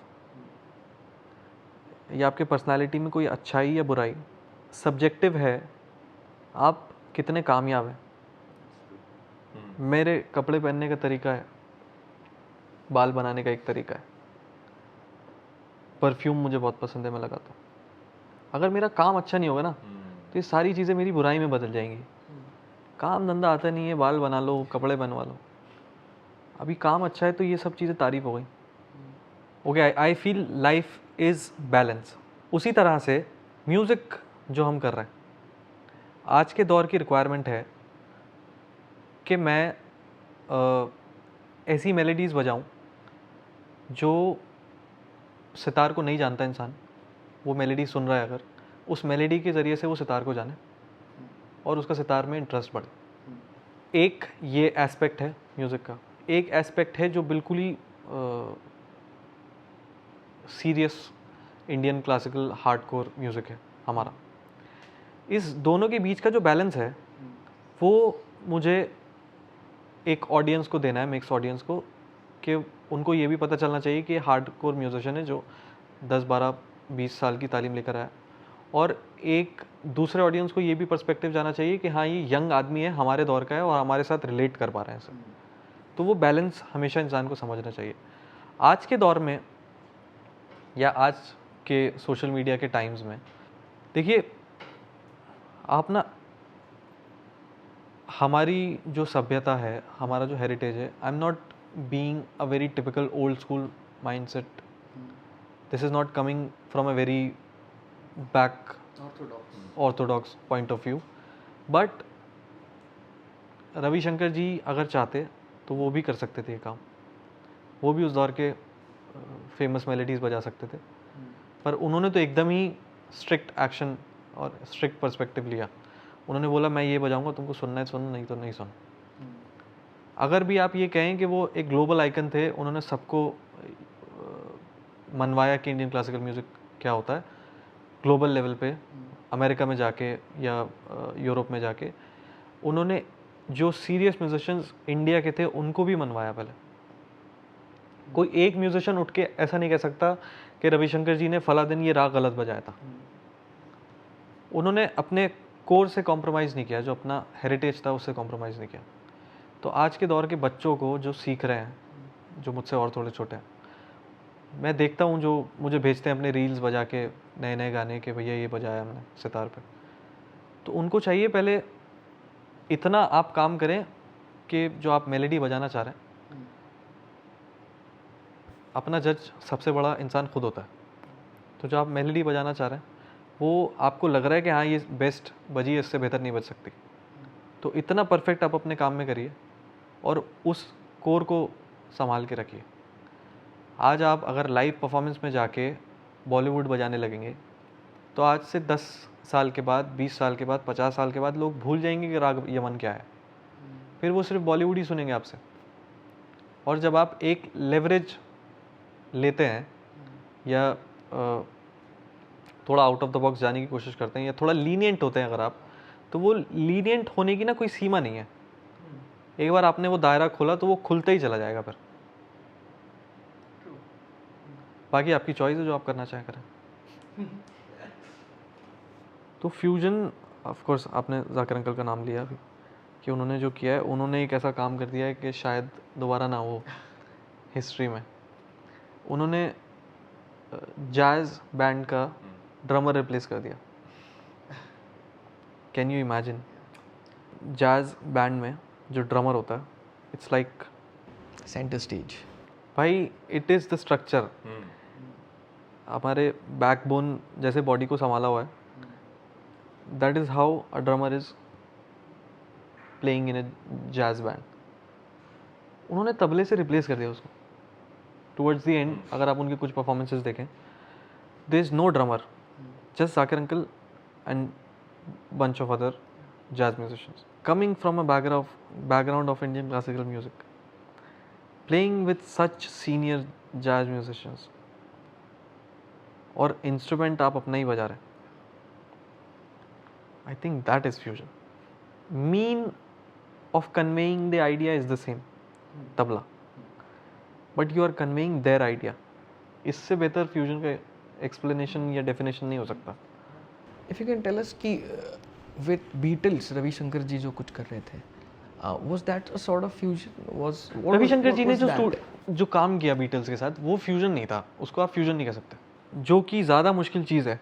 या आपके पर्सनालिटी में कोई अच्छाई या बुराई सब्जेक्टिव है। आप कितने कामयाब हैं। मेरे कपड़े पहनने का तरीका है, बाल बनाने का एक तरीका है, परफ्यूम मुझे बहुत पसंद है, मैं लगाता हूँ। अगर मेरा काम अच्छा नहीं होगा ना, तो ये सारी चीज़ें मेरी बुराई में बदल जाएंगी। काम धंधा आता नहीं है, बाल बना लो, कपड़े बनवा लो, अभी काम अच्छा है तो ये सब चीज़ें तारीफ हो गई. Okay, I feel life is balance. उसी तरह से म्यूज़िक जो हम कर रहे हैं, आज के दौर की रिक्वायरमेंट है कि मैं ऐसी मेलोडीज़ बजाऊं जो सितार को नहीं जानता इंसान, वो मेलोडी सुन रहा है अगर, उस मेलोडी के ज़रिए से वो सितार को जाने और उसका सितार में इंटरेस्ट बढ़े. एक ये एस्पेक्ट है म्यूज़िक का. एक एस्पेक्ट है जो बिल्कुल ही serious Indian classical hardcore music है हमारा. इस दोनों के बीच का जो बैलेंस है वो मुझे एक ऑडियंस को देना है, मिक्स ऑडियंस को, कि उनको ये भी पता चलना चाहिए कि हार्डकोर म्यूजिशियन है जो 10-12-20 साल की तालीम लेकर आया, और एक दूसरे ऑडियंस को ये भी पर्सपेक्टिव जाना चाहिए कि हाँ, ये यंग आदमी है, हमारे दौर का है और हमारे साथ रिलेट कर पा रहे हैं सर. तो वो बैलेंस हमेशा इंसान को समझना चाहिए. आज के दौर में या आज के सोशल मीडिया के टाइम्स में देखिए, आप ना, हमारी जो सभ्यता है, हमारा जो हेरिटेज है, I am not being a very typical old school mindset. This is not coming from a very back orthodox point of view. But Ravi Shankar ji अगर चाहते तो वो भी कर सकते थे ये काम. वो भी उस दौर के फेमस मेलोडीज़ बजा सकते थे, पर उन्होंने तो एकदम ही स्ट्रिक्ट एक्शन और स्ट्रिक्ट पर्सपेक्टिव लिया. उन्होंने बोला मैं ये बजाऊंगा, तुमको सुनना है सुनो, नहीं तो नहीं सुनो. अगर भी आप ये कहें कि वो एक ग्लोबल आइकन थे, उन्होंने सबको मनवाया कि इंडियन क्लासिकल म्यूज़िक क्या होता है ग्लोबल लेवल पे, अमेरिका में जाके या यूरोप में जाके. उन्होंने जो सीरियस म्यूजिशियंस इंडिया के थे उनको भी मनवाया. पहले कोई एक म्यूजिशियन उठ के ऐसा नहीं कह सकता कि रविशंकर जी ने फला दिन ये राग गलत बजाया था. उन्होंने अपने कोर से कॉम्प्रोमाइज़ नहीं किया, जो अपना हेरिटेज था उससे कॉम्प्रोमाइज़ नहीं किया. तो आज के दौर के बच्चों को जो सीख रहे हैं, जो मुझसे और थोड़े छोटे हैं, मैं देखता हूँ जो मुझे भेजते हैं अपने रील्स बजा के नए नए गाने के, भैया ये बजाया हमने सितार पे. तो उनको चाहिए पहले इतना आप काम करें कि जो आप मेलोडी बजाना चाह रहे हैं, अपना जज सबसे बड़ा इंसान खुद होता है. तो जो आप मेलोडी बजाना चाह रहे हैं वो आपको लग रहा है कि हाँ ये बेस्ट बजी है, इससे बेहतर नहीं बज सकती, तो इतना परफेक्ट आप अपने काम में करिए और उस कोर को संभाल के रखिए. आज आप अगर लाइव परफॉर्मेंस में जाके बॉलीवुड बजाने लगेंगे तो आज से 10 साल के बाद, 20 साल के बाद, 50 साल के बाद लोग भूल जाएंगे कि राग यमन क्या है. फिर वो सिर्फ बॉलीवुड ही सुनेंगे आपसे. और जब आप एक लेवरेज लेते हैं या थोड़ा आउट ऑफ द बॉक्स जाने की कोशिश करते हैं या थोड़ा लीनियंट होते हैं अगर आप, तो वो लीनियंट होने की ना कोई सीमा नहीं है. एक बार आपने वो दायरा खोला तो वो खुलते ही चला जाएगा. फिर बाकी आपकी चॉइस है, जो आप करना चाहें करें. तो फ्यूजन, ऑफ कोर्स आपने जाकिर अंकल का नाम लिया अभी, कि उन्होंने जो किया है, उन्होंने एक ऐसा काम कर दिया है कि शायद दोबारा ना हो हिस्ट्री में. उन्होंने जैज़ बैंड का ड्रमर रिप्लेस कर दिया. Can you imagine? Jazz band में जो ड्रमर होता है, इट्स लाइक सेंटर स्टेज. भाई, इट इज़ द स्ट्रक्चर. हमारे बैकबोन जैसे बॉडी को संभाला हुआ है, that is how a drummer is playing in A jazz band. उन्होंने तबले से रिप्लेस कर दिया उसको. टुवर्ड्स द एंड अगर आप उनके कुछ परफॉर्मेंसेस देखें, there is no drummer, just Zakir uncle and bunch of other jazz musicians coming from a background of Indian classical music, playing with such senior jazz musicians, और इंस्ट्रूमेंट आप अपना ही बजा रहे हैं. I think that is fusion. Mean of conveying the idea is the same, tabla, but you are conveying their idea. इससे बेहतर फ्यूजन का एक्सप्लेनेशन या डेफिनेशन नहीं हो सकता. If you can tell us कि with Beatles, रविशंकर जी जो कुछ कर रहे थे, was that a sort of fusion? Ravishankar ji ने जो काम किया बीटल्स के साथ, वो फ्यूजन नहीं था. उसको आप फ्यूजन नहीं कह सकते. जो कि ज़्यादा मुश्किल चीज़ है,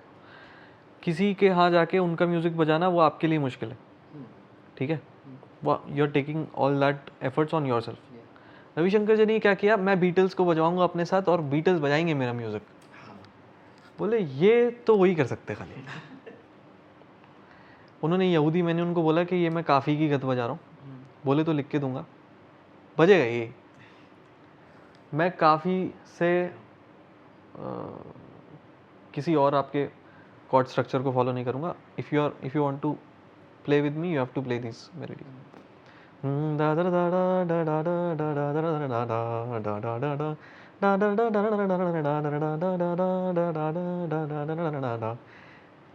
किसी के यहाँ जाके उनका म्यूज़िक बजाना, वो आपके लिए मुश्किल है. ठीक है, you are taking all that efforts on yourself. Ravi Shankar ji ने क्या किया, मैं बीटल्स को बजवाऊंगा अपने साथ और बीटल्स बजाएंगे मेरा म्यूजिक। बोले ये तो वही कर सकते खाली। उन्होंने यहूदी, मैंने उनको बोला कि ये मैं काफ़ी की गत बजा रहा हूँ, बोले तो लिख के दूंगा, बजेगा ये। मैं काफ़ी से किसी और आपके कॉर्ड स्ट्रक्चर को फॉलो नहीं करूँगा। If you want to play with me, you have to play this melody.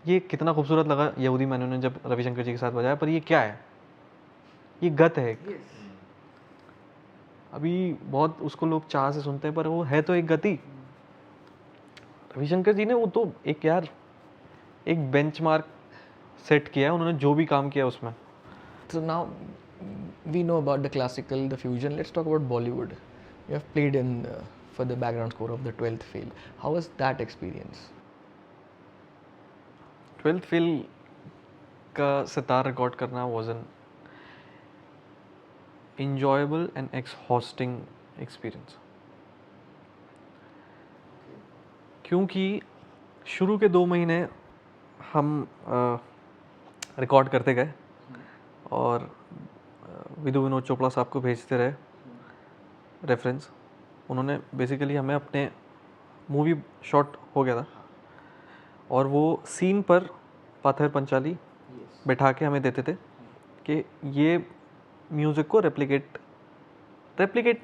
ये कितना खूबसूरत लगा यहूदी मैनू ने जब रविशंकर जी के साथ बजाया, पर ये क्या है, ये गत है। अभी बहुत उसको लोग चाह से सुनते हैं, पर वो है तो एक गति। रविशंकर जी ने वो तो एक यार एक बेंचमार्क सेट किया है उन्होंने, जो भी काम किया उसमें। So now we know about the classical, the fusion. Let's talk about Bollywood. You have played in for the background score of the 12th Fail. How was that experience? 12th Fail का सितार रिकॉर्ड करना was N enjoyable and exhausting experience, क्योंकि शुरू के 2 महीने हम रिकॉर्ड करते गए और विदु विनोद चोपड़ा साहब को भेजते रहे रेफरेंस। उन्होंने बेसिकली हमें अपने मूवी शॉट हो गया था और वो सीन पर पाथर पंचाली बैठा के हमें देते थे कि ये म्यूज़िक को रेप्लिकेट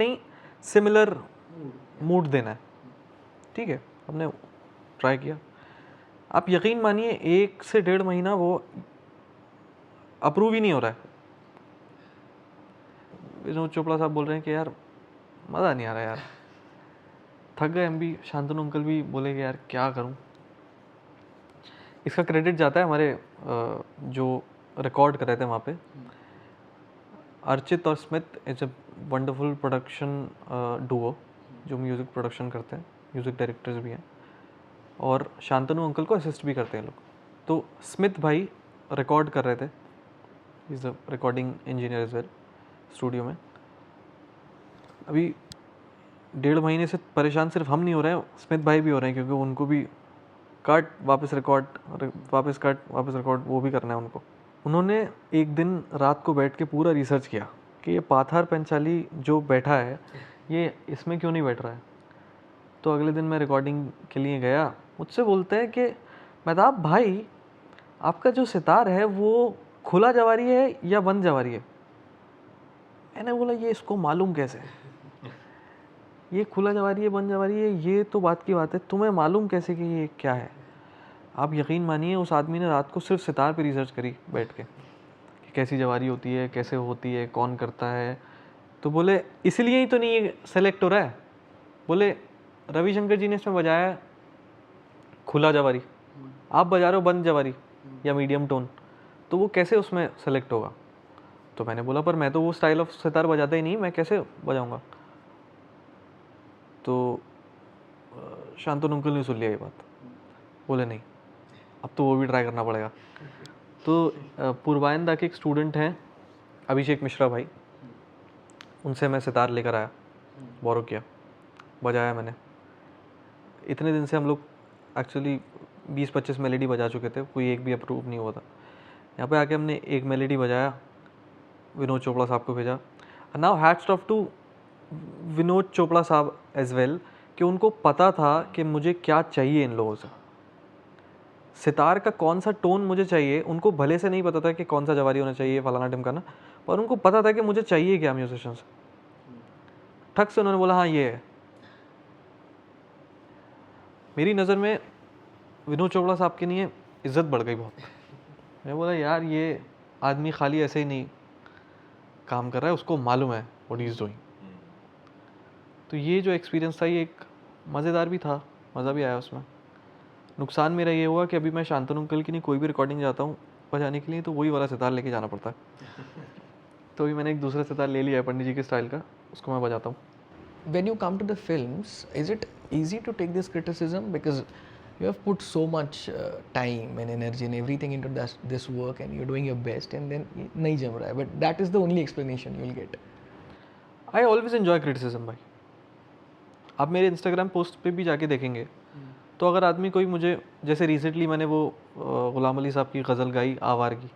नहीं, सिमिलर मूड देना है। ठीक है, हमने ट्राई किया। आप यकीन मानिए 1 से 1.5 महीना वो अप्रूव ही नहीं हो रहा है। विनोद चोपड़ा साहब बोल रहे हैं कि यार मज़ा नहीं आ रहा यार, थक गए हम भी। शांतनु अंकल भी बोले कि यार क्या करूं। इसका क्रेडिट जाता है हमारे जो रिकॉर्ड कर रहे थे वहाँ पे, अर्चित और Smith is a wonderful production Duo जो म्यूज़िक प्रोडक्शन करते हैं, म्यूज़िक डायरेक्टर्स भी हैं और शांतनु अंकल को असिस्ट भी करते हैं लोग। तो स्मिथ भाई रिकॉर्ड कर रहे थे, is the recording engineer as well studio में। अभी 1.5 महीने से परेशान सिर्फ हम नहीं हो रहे हैं, स्मिथ भाई भी हो रहे हैं, क्योंकि उनको भी कट वापस रिकॉर्ड, वापस कट वापस रिकॉर्ड, वो भी करना है उनको। उन्होंने एक दिन रात को बैठ के पूरा रिसर्च किया कि ये पाथार पंचाली जो बैठा है ये इसमें क्यों नहीं बैठ रहा है। तो अगले दिन मैं रिकॉर्डिंग के लिए गया, मुझसे बोलते हैं कि मेहताब भाई आपका जो सितार है वो खुला जवारी है या बंद जवारी है। मैंने बोला ये इसको मालूम कैसे, ये खुला जवारी है बंद जवारी है ये तो बात की बात है, तुम्हें मालूम कैसे कि ये क्या है। आप यकीन मानिए उस आदमी ने रात को सिर्फ सितार पे रिसर्च करी बैठ के कि कैसी जवारी होती है, कैसे होती है, कौन करता है। तो बोले इसलिए ही तो नहीं ये सेलेक्ट हो रहा है। बोले रविशंकर जी ने इसमें बजाया खुला जवारी, आप बजा रहे हो बंद जवारी या मीडियम टोन, तो वो कैसे उसमें सेलेक्ट होगा। तो मैंने बोला पर मैं तो वो स्टाइल ऑफ सितार बजाता ही नहीं, मैं कैसे बजाऊंगा। तो शांतनु अंकल ने सुन लिया ये बात, बोले नहीं अब तो वो भी ट्राई करना पड़ेगा। तो पूर्वायंदा के एक स्टूडेंट हैं अभिषेक मिश्रा भाई, उनसे मैं सितार लेकर आया, बोरो किया, बजाया मैंने। इतने दिन से हम लोग एक्चुअली 20-25 मेलेडी बजा चुके थे, कोई एक भी अप्रूव नहीं हुआ था। यहाँ पे आके हमने एक मेलेडी बजाया, विनोद चोपड़ा साहब को भेजा। Now hats off to Vinod Chopra साहब एज वेल कि उनको पता था कि मुझे क्या चाहिए इन लोगों से, सितार का कौन सा टोन मुझे चाहिए। उनको भले से नहीं पता था कि कौन सा जवारी होना चाहिए, फलाना ढिमकाना, पर उनको पता था कि मुझे चाहिए क्या म्यूजिशियन से। ठक से उन्होंने बोला हाँ ये है। मेरी नज़र में विनोद चोपड़ा साहब की नहीं इज्जत बढ़ गई बहुत। मैं बोला यार ये आदमी खाली ऐसे ही नहीं काम कर रहा है, उसको मालूम है व्हाट ही इज़ डूइंग। तो ये जो एक्सपीरियंस था ये एक मज़ेदार भी था, मज़ा भी आया उसमें। नुकसान मेरा ये हुआ कि अभी मैं शांतनु अंकल की नहीं कोई भी रिकॉर्डिंग जाता हूँ बजाने के लिए तो वही वाला सितार लेके जाना पड़ता है। तो अभी मैंने एक दूसरा सितार ले लिया है पंडित जी के स्टाइल का, उसको मैं बजाता हूँ। When you come to the films, is it easy to take this criticism because you have put so much time and energy and everything into this work and you're doing your best and then नहीं जम रहा है, but that is the only explanation you'll get. I always enjoy criticism भाई। आप मेरे इंस्टाग्राम पोस्ट पे भी जाके देखेंगे तो अगर आदमी कोई मुझे, जैसे रिसेंटली मैंने वो गुलाम अली साहब की गज़ल गाई आवारगी,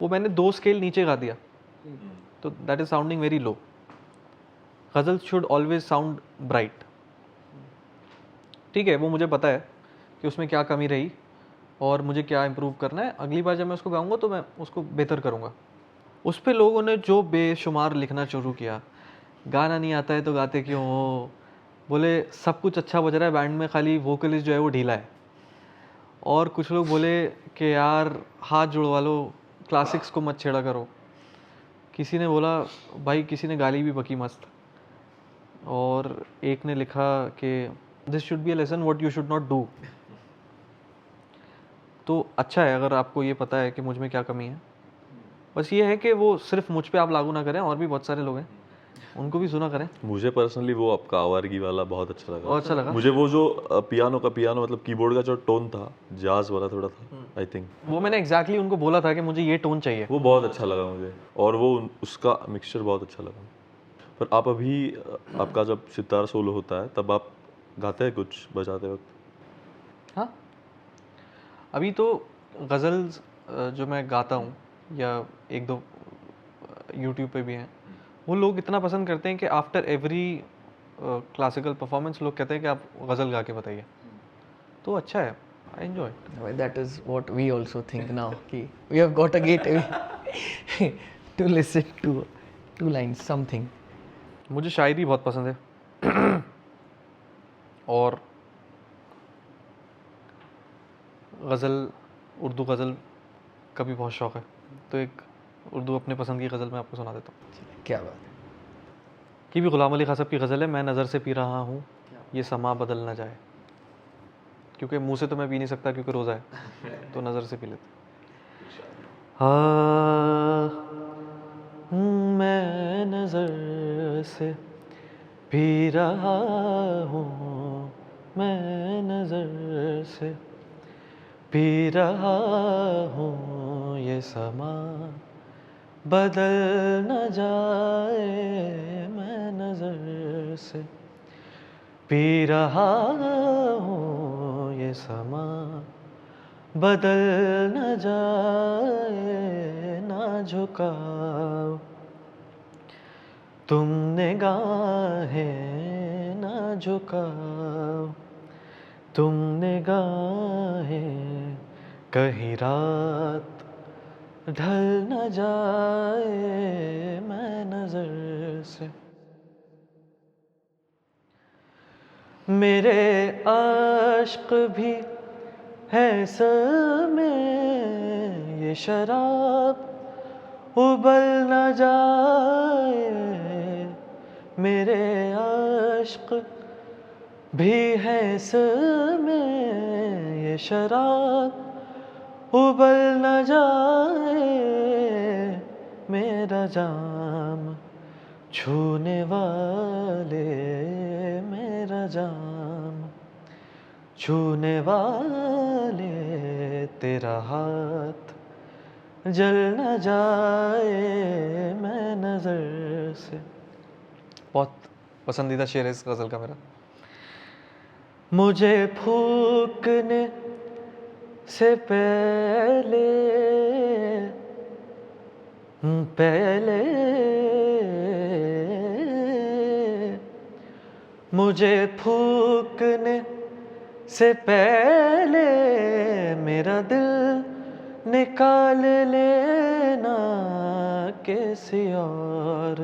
वो मैंने 2 स्केल नीचे गा दिया, तो that is sounding very low. Ghazal should always sound bright. ठीक है, वो मुझे पता है कि उसमें क्या कमी रही और मुझे क्या इम्प्रूव करना है। अगली बार जब मैं उसको गाऊंगा तो मैं उसको बेहतर करूंगा। उस पे लोगों ने जो बेशुमार लिखना शुरू किया, गाना नहीं आता है तो गाते क्यों हो, बोले सब कुछ अच्छा बज रहा है बैंड में, खाली वोकलिस्ट जो है वो ढीला है। और कुछ लोग बोले कि यार हाथ जुड़वा लो, क्लासिक्स को मत छेड़ा करो। किसी ने बोला, भाई किसी ने गाली भी बकी मस्त। और एक ने लिखा कि this should be a lesson what you should not do. तो अच्छा है अगर आपको ये पता है कि मुझ में क्या कमी है। बस ये है कि वो सिर्फ मुझ पे आप लागू ना करें, और भी बहुत सारे लोग हैं उनको भी सुना करें। मुझे पर्सनली वो आपका आवारगी वाला बहुत अच्छा लगा। और अच्छा लगा मुझे वो जो पियानो मतलब कीबोर्ड का जो टोन था, जाज वाला थोड़ा था, आई थिंक वो मैंने एग्जैक्टली उनको बोला था कि मुझे ये टोन चाहिए। वो बहुत अच्छा लगा मुझे, और वो उसका मिक्सचर बहुत अच्छा लगा। पर आप अभी आपका जब सितार सोलो होता है तब आप गाते हैं कुछ बजाते वक्त? हाँ, अभी तो गज़ल्स जो मैं गाता हूँ या एक दो यूट्यूब पे भी हैं, वो लोग इतना पसंद करते हैं कि आफ्टर एवरी क्लासिकल परफॉर्मेंस लोग कहते हैं कि आप गज़ल गा के बताइए। तो अच्छा है, I enjoy. That is what we also think now. कि we have got a gateway to listen to 2 lines something. मुझे शायरी बहुत पसंद है और गज़ल, उर्दू गज़ल का भी बहुत शौक़ है। तो एक उर्दू अपने पसंद की गज़ल मैं आपको सुना देता हूँ। क्या बात है। कि भी गुलाम अली खां साहब की गज़ल है, मैं नज़र से पी रहा हूँ ये समा बदल ना जाए। क्योंकि मुंह से तो मैं पी नहीं सकता क्योंकि रोज़ा है, तो नज़र से पी लेते। मैं नज़र से पी रहा हूँ, मैं नज़र से पी रहा हूँ ये समा बदल न जाए। मैं नज़र से पी रहा हूँ ये समा बदल न जाए। ना झुकाओ तुम निगाहें, ना झुकाओ तुम निगाहें, कहीं रात ढल न जाए। मैं नज़र से मेरे आश्क भी है सर में ये शराब उबल न जाए। मेरे आश्क भी है सर में ये शराब उबल न जाए। मेरा जाम छूने वाले, मेरा जाम छूने वाले, तेरा हाथ जल न जाए। मैं नज़र से, बहुत पसंदीदा शेर है इस गज़ल का मेरा। मुझे फूकने से पहले पहले मुझे फूकने से पहले मेरा दिल निकाल लेना किसी और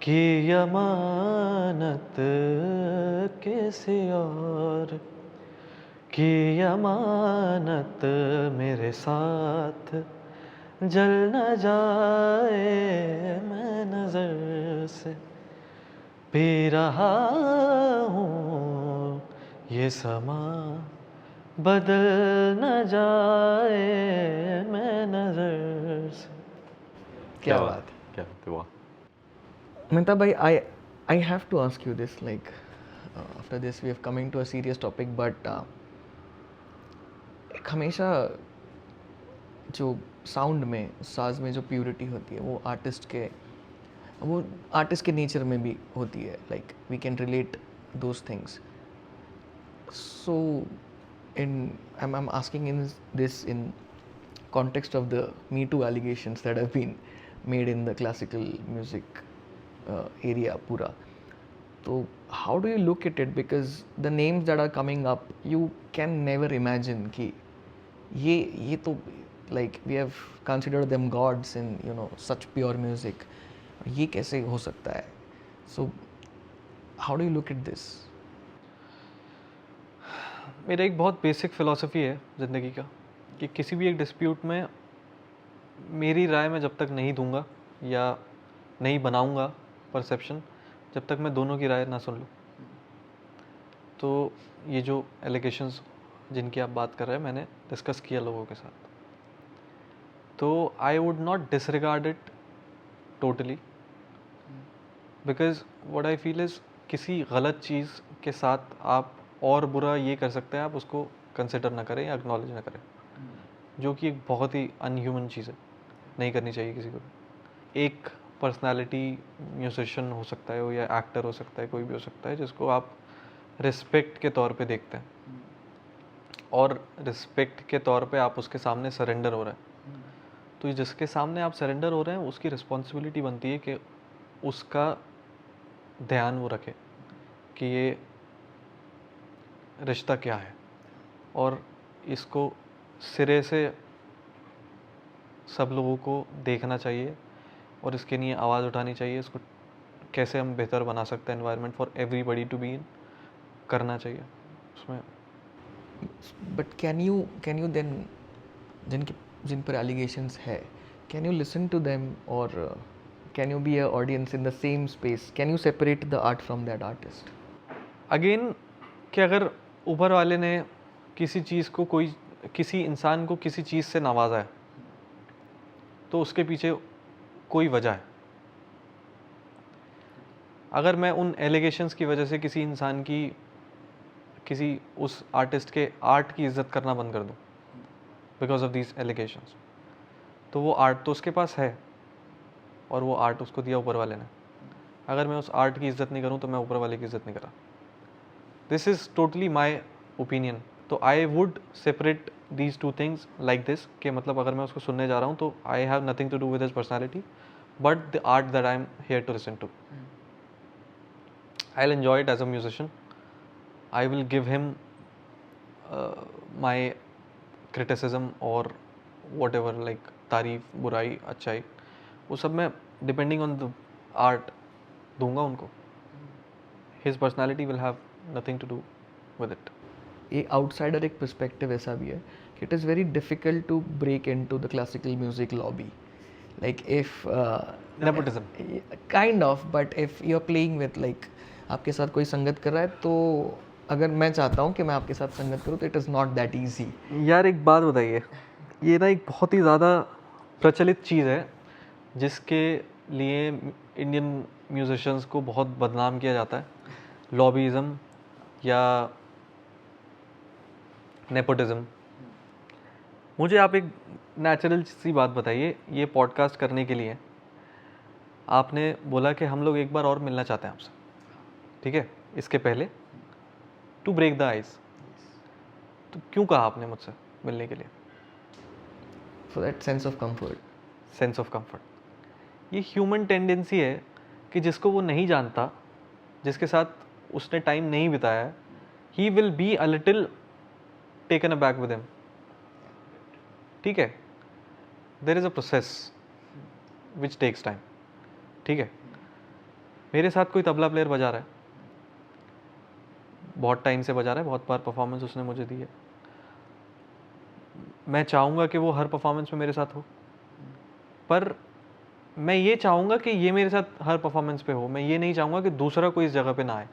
की अमानत, किसी और की अमानत। मेरे साथ जल न जाए। मैं नज़र से पी रहा हूँ ये समा बदल न जाए। मैं नज़र से। क्या बात है। क्या बात है, वाह। Mehta bhai, I have to ask you this. Like after this, we are coming to a serious topic, but एक हमेशा जो साउंड में, साज में जो प्योरिटी होती है वो आर्टिस्ट के वो आर्टिस्ट के नेचर में भी होती है, like we can relate those things. So I'm asking in this in context of the Me Too allegations that have been made in the classical music area pura. So how do you look at it? Because the names that are coming up, you can never imagine कि ये तो like we have considered them gods in such pure music. ये कैसे हो सकता है? So how do you look at this? मेरा एक बहुत बेसिक फ़िलॉसफी है ज़िंदगी का कि किसी भी एक डिस्प्यूट में मेरी राय मैं जब तक नहीं दूंगा या नहीं बनाऊंगा परसेप्शन, जब तक मैं दोनों की राय ना सुन लूँ. तो ये जो एलिगेशंस जिनकी आप बात कर रहे हैं मैंने डिस्कस किया लोगों के साथ, तो I would not disregard it totally, because what I feel is किसी गलत चीज़ के साथ आप और बुरा ये कर सकते हैं, आप उसको कंसिडर ना करें या एक्नॉलेज ना करें, जो कि एक बहुत ही अनह्यूमन चीज़ है, नहीं करनी चाहिए किसी को भी. एक पर्सनालिटी म्यूजिशियन हो सकता है या एक्टर हो सकता है, कोई भी हो सकता है, जिसको आप रिस्पेक्ट के तौर पे देखते हैं और रिस्पेक्ट के तौर पे आप उसके सामने सरेंडर हो रहे हैं, तो जिसके सामने आप सरेंडर हो रहे हैं उसकी रिस्पॉन्सिबिलिटी बनती है कि उसका ध्यान वो रखे कि ये रिश्ता क्या है और इसको सिरे से सब लोगों को देखना चाहिए और इसके लिए आवाज़ उठानी चाहिए. इसको कैसे हम बेहतर बना सकते हैं environment for everybody to be in, करना चाहिए उसमें. But can you then जिन पर allegations है, can you listen to them or can you be a audience in the same space? Can you separate the art from that artist? Again कि अगर ऊपर वाले ने किसी चीज़ को किसी इंसान को किसी चीज़ से नवाजा है तो उसके पीछे कोई वजह है. अगर मैं उन एलिगेशंस की वजह से किसी इंसान की किसी उस आर्टिस्ट के आर्ट की इज़्ज़त करना बंद कर दूं बिकॉज ऑफ दीज एलिगेशंस, तो वो आर्ट तो उसके पास है और वो आर्ट उसको दिया ऊपर वाले ने. अगर मैं उस आर्ट की इज़्ज़त नहीं करूं तो मैं ऊपर वाले की इज़्ज़त नहीं कर रहा. This is totally my opinion. तो I would separate these two things like this कि मतलब अगर मैं उसको सुनने जा रहा हूँ तो I have nothing to do with his personality but the art that I am here to listen to. I will enjoy it as a musician. I will give him my criticism or whatever, like तारीफ, बुराई, अच्छाई, वो सब मैं depending on the art दूंगा उनको. His personality will have nothing to do with it. एक आउटसाइडर एक पर्सपेक्टिव ऐसा भी है कि it is very difficult to break into the classical music lobby. Like if Nepotism. Kind of, but if you are playing with like आपके साथ कोई संगत कर रहा है, तो अगर मैं चाहता हूँ कि मैं आपके साथ संगत करूँ तो it is not that easy. यार एक बात बताइए, ये ना एक बहुत ही ज़्यादा प्रचलित चीज़ है जिसके लिए इंडियन म्यूजिशियंस को बहुत बदनाम किया जाता है, लॉबीज़म या नेपोटिज्म. मुझे आप एक नेचुरल सी बात बताइए, ये पॉडकास्ट करने के लिए आपने बोला कि हम लोग एक बार और मिलना चाहते हैं आपसे, ठीक है, इसके पहले टू ब्रेक द आइस. तो क्यों कहा आपने मुझसे मिलने के लिए? For that sense of comfort. Sense of comfort. ये ह्यूमन टेंडेंसी है कि जिसको वो नहीं जानता, जिसके साथ उसने टाइम नहीं बिताया है, he will be a little taken aback with him. ठीक है, there is a process which takes time. ठीक है, मेरे साथ कोई तबला प्लेयर बजा रहा है, बहुत टाइम से बजा रहा है, बहुत बार परफॉर्मेंस उसने मुझे दी है. मैं चाहूँगा कि वो हर परफॉर्मेंस में मेरे साथ हो, पर मैं ये चाहूँगा कि ये मेरे साथ हर परफॉर्मेंस पे हो. मैं ये नहीं चाहूँगा कि दूसरा कोई इस जगह पे ना आए.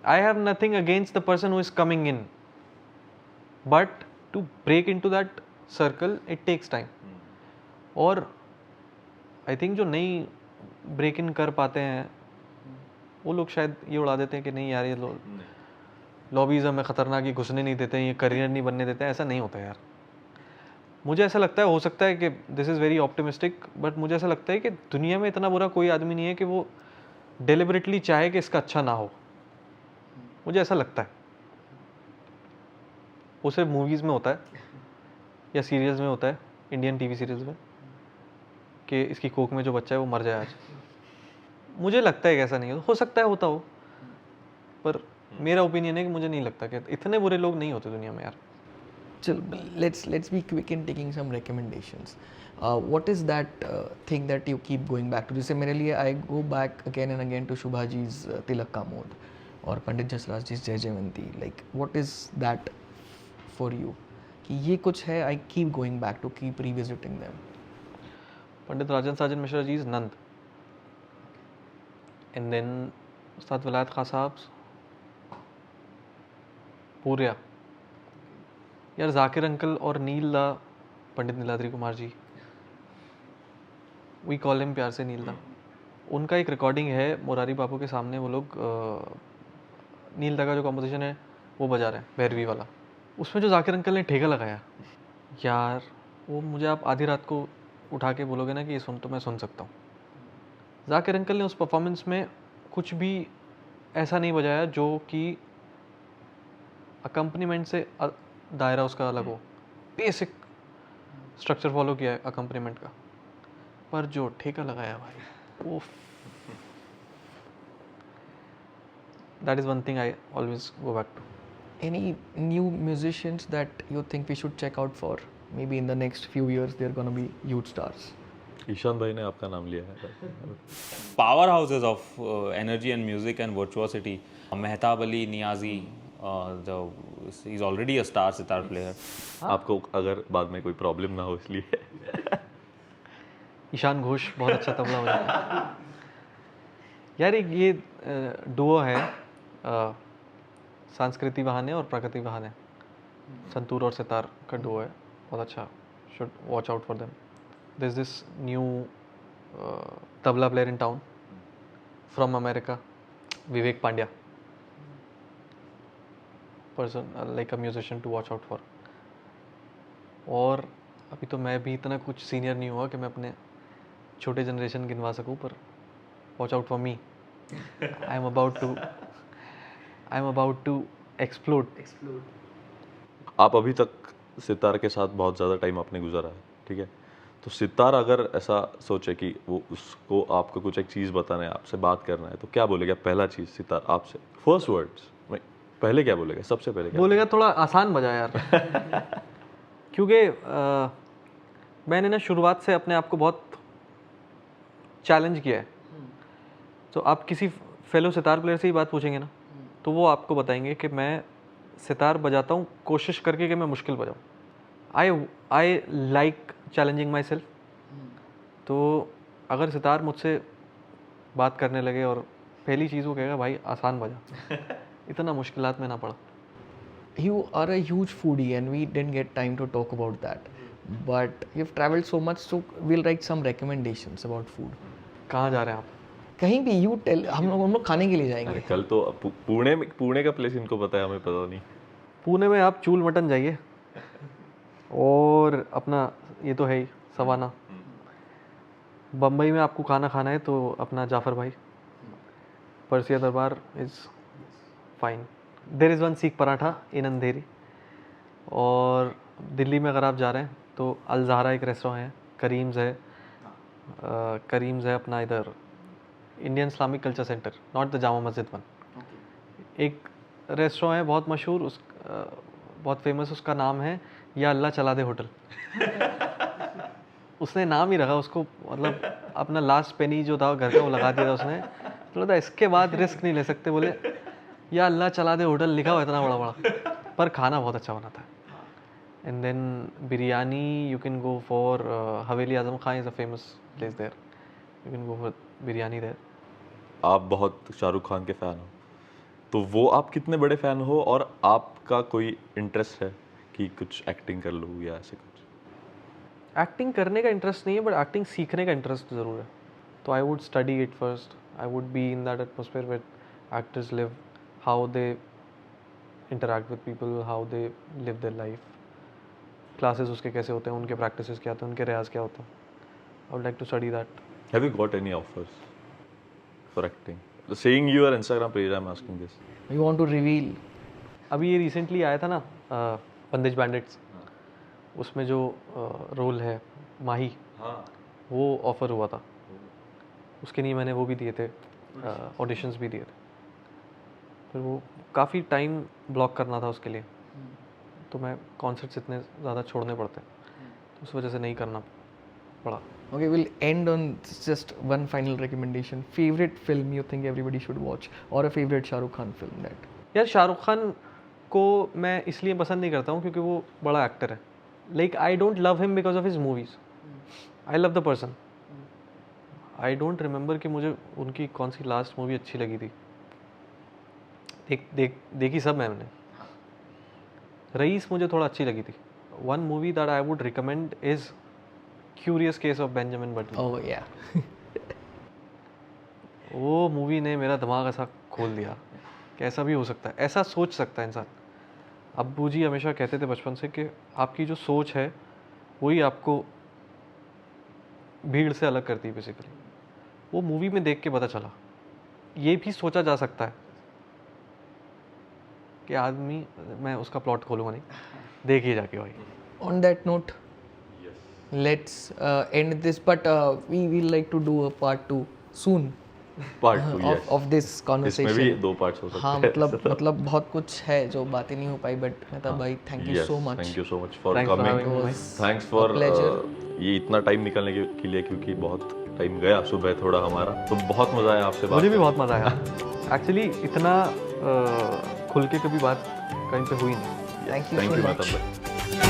I have nothing against the person who is coming in, but to break into that circle it takes time. और आई थिंक जो नहीं ब्रेक इन कर पाते हैं वो लोग शायद ये उड़ा देते हैं कि नहीं यार, ये लॉबीज़ हमें ख़तरनाक, ही घुसने नहीं देते हैं, ये करियर नहीं बनने देते हैं. ऐसा नहीं होता यार. मुझे ऐसा लगता है, हो सकता है कि this is very optimistic, but मुझे ऐसा लगता है कि दुनिया में इतना बुरा कोई आदमी नहीं है कि वो डेलिबरेटली चाहे कि इसका अच्छा ना हो। मुझे ऐसा लगता है वो सिर्फ मूवीज़ में होता है या सीरियल्स में होता है, इंडियन टीवी सीरियल्स में, कि इसकी कोख में जो बच्चा है वो मर जाए आज। मुझे लगता है कि ऐसा नहीं हो सकता है होता हो, पर मेरा ओपिनियन है कि मुझे नहीं लगता कि इतने बुरे लोग नहीं होते दुनिया में यार। Chill, let's be quick in taking some recommendations. What is that thing that you keep going back to? जैसे मेरे लिए I go back again and again to Shubhaji's Tilak Ka Mod और पंडित जसराज जी जय Jaywanti. Like what is that for you? कि ये कुछ है, I keep going back to keep revisiting them. Pandit Rajan Sajan Mishra ji नंद, एंड देन उस्ताद विलायत खां साहब पूर्या, यार जाकिर अंकल और नील दा, पंडित Niladri Kumar ji, we call him प्यार से नील दा। उनका एक रिकॉर्डिंग है मुरारी बापू के सामने, वो लोग नील दा का जो कॉम्पोजिशन है वो बजा रहे हैं भैरवी वाला, उसमें जो जाकिर अंकल ने ठेका लगाया यार, वो मुझे आप आधी रात को उठा के बोलोगे ना कि ये सुन, तो मैं सुन सकता हूँ। जाकिर अंकल ने उस परफॉर्मेंस में कुछ भी ऐसा नहीं बजाया जो कि अकम्पनीमेंट से दायरा उसका अलग हो, बेसिक स्ट्रक्चर फॉलो किया है अकम्पनीमेंट का, पर जो ठेका लगाया भाई, ओफ, that is one thing I always go back to. Any new musicians that you think we should check out for? Maybe in the next few years they're gonna be huge stars. Ishan भाई ने आपका नाम लिया है। Powerhouses of energy and music and virtuosity. Mehtab Ali Niazi, he's already a star sitar player. आपको अगर बाद में कोई प्रॉब्लम ना हो इसलिए। ईशान घोष बहुत अच्छा तबला बजाता है यार। एक ये डुओ है संस्कृति बहाने और प्रकृति बहाने, संतूर और सितार का डुओ है, बहुत अच्छा, should watch out for them. This this new tabla player in town from America, Vivek Pandya, person like a musician to watch out for. और अभी तो मैं भी इतना कुछ सीनियर नहीं हुआ कि मैं अपने छोटे जनरेशन गिनवा सकूं, पर watch out for me, I am about to explode. आप अभी तक सितार के साथ बहुत ज़्यादा टाइम आपने गुजारा है, ठीक है, तो सितार अगर ऐसा सोचे कि वो उसको आपको कुछ एक चीज़ बताना है, आपसे बात करना है, तो क्या बोलेगा पहला चीज़ सितार आपसे? फर्स्ट वर्ड्स पहले क्या बोलेगा? सबसे पहले क्या बोलेगा? थोड़ा आसान बजा यार। क्योंकि मैंने ना शुरुआत से अपने आप को बहुत चैलेंज किया है। तो आप किसी फेलो सितार प्लेयर से ही बात पूछेंगे ना, तो वो आपको बताएंगे कि मैं सितार बजाता हूँ कोशिश करके कि मैं मुश्किल बजाऊँ। I like challenging myself. तो अगर सितार मुझसे बात करने लगे और पहली चीज़ वो कहेगा भाई आसान बजा, इतना मुश्किलात में ना पड़ा। You are a huge foodie and we didn't get time to talk about that. But you've traveled so much, so we'll write some recommendations about food. कहाँ जा रहे हैं आप? कहीं भी you tell, हम लोग खाने के लिए अरे जाएंगे. कल तो पुणे का प्लेस इनको पता है, हमें पता नहीं। पुणे में आप चूल मटन जाइए, और अपना ये तो है ही सवाना। बम्बई में आपको खाना खाना है तो अपना जाफर भाई, परसिया दरबार is fine. There is one सीख पराठा इन अंधेरी। और दिल्ली में अगर आप जा रहे हैं तो अल ज़हरा एक रेस्टोरेंट है, करीम्स है अपना इधर, Indian Islamic culture centre, not the Jama Masjid one. एक रेस्टोरेंट है बहुत मशहूर, बहुत फेमस, उसका नाम है या अल्लाह चला दे होटल। उसने नाम ही रखा उसको, मतलब अपना लास्ट पेनी जो था घर का वो लगा दिया था उसने। तो था इसके बाद रिस्क नहीं ले सकते, बोले या अल्लाह चला दे होटल लिखा हुआ इतना बड़ा बड़ा, पर खाना बहुत अच्छा बनाता है। And then biryani you can go for Haveli Azam Khan is a famous place there, you can go for biryani there. आप बहुत शाहरुख खान के फ़ैन हो, तो वो आप कितने बड़े फ़ैन हो, और आपका कोई इंटरेस्ट है कि कुछ एक्टिंग कर लूँ या ऐसे कुछ? एक्टिंग करने का इंटरेस्ट नहीं है, बट एक्टिंग सीखने का इंटरेस्ट ज़रूर है। तो I would study it first, I would be in that atmosphere where actors live, how they interact with people, how they live their life, classes उसके कैसे होते हैं, उनके प्रैक्टिसेस क्या होते हैं, उनके रियाज क्या होता है. I would like to study that. Have you got any offers for acting? Seeing your Instagram page, I'm asking this. You want to reveal? अभी ये रिसेंटली आया था ना बंदिश बैंडिट्स, उसमें जो रोल है माही, वो ऑफ़र हुआ था. उसके लिए मैंने वो भी दिए थे, ऑडिशंस भी दिए थे. फिर वो काफ़ी टाइम ब्लॉक करना था उसके लिए, तो मैं कॉन्सर्ट्स इतने ज़्यादा छोड़ने पड़ते, तो उस वजह से नहीं करना पड़ा. Okay, we'll end on just one final recommendation. Favorite film you think everybody should watch, or a favorite Shah Rukh Khan film that? यार शाहरुख खान को मैं इसलिए पसंद नहीं करता हूँ क्योंकि वो बड़ा एक्टर है. Like I don't love him because of his movies. I love the person. I don't remember कि मुझे उनकी कौन सी लास्ट मूवी अच्छी लगी थी. देखी सब मैंने. रईस मुझे थोड़ा अच्छी लगी थी. One movie that I would recommend is curious case of Benjamin button. Oh yeah. वो मूवी ने मेरा दिमाग ऐसा खोल दिया कि ऐसा भी हो सकता है, ऐसा सोच सकता है इंसान. अब्बू जी हमेशा कहते थे बचपन से कि आपकी जो सोच है वही आपको भीड़ से अलग करती है बेसिकली. वो मूवी में देख के पता चला. ये भी सोचा जा सकता है कि आदमी, मैं उसका प्लॉट खोलूँगा नहीं, देखिए जाके भाई. On that note, let's end this. But we will like to do a part 2 soon Part 2, yes. of this इसमें conversation. भी 2 parts हो सकते हाँ हैं. मतलब बहुत कुछ है जो बातें नहीं हो पाई, बट मेहताब भाई thank you Yes, so much. thank you so much for Thanks for coming. having me. Thanks for pleasure. ये इतना टाइम निकालने के लिए, क्योंकि बहुत टाइम गया सुबह थोड़ा हमारा, तो बहुत मज़ा आया आपसे बात. मुझे भी बहुत मज़ा आया. एक्चुअली इतना खुल के कभी बात कहीं पे हुई नहीं. Thank you Thank so you much. Mehtab भाई.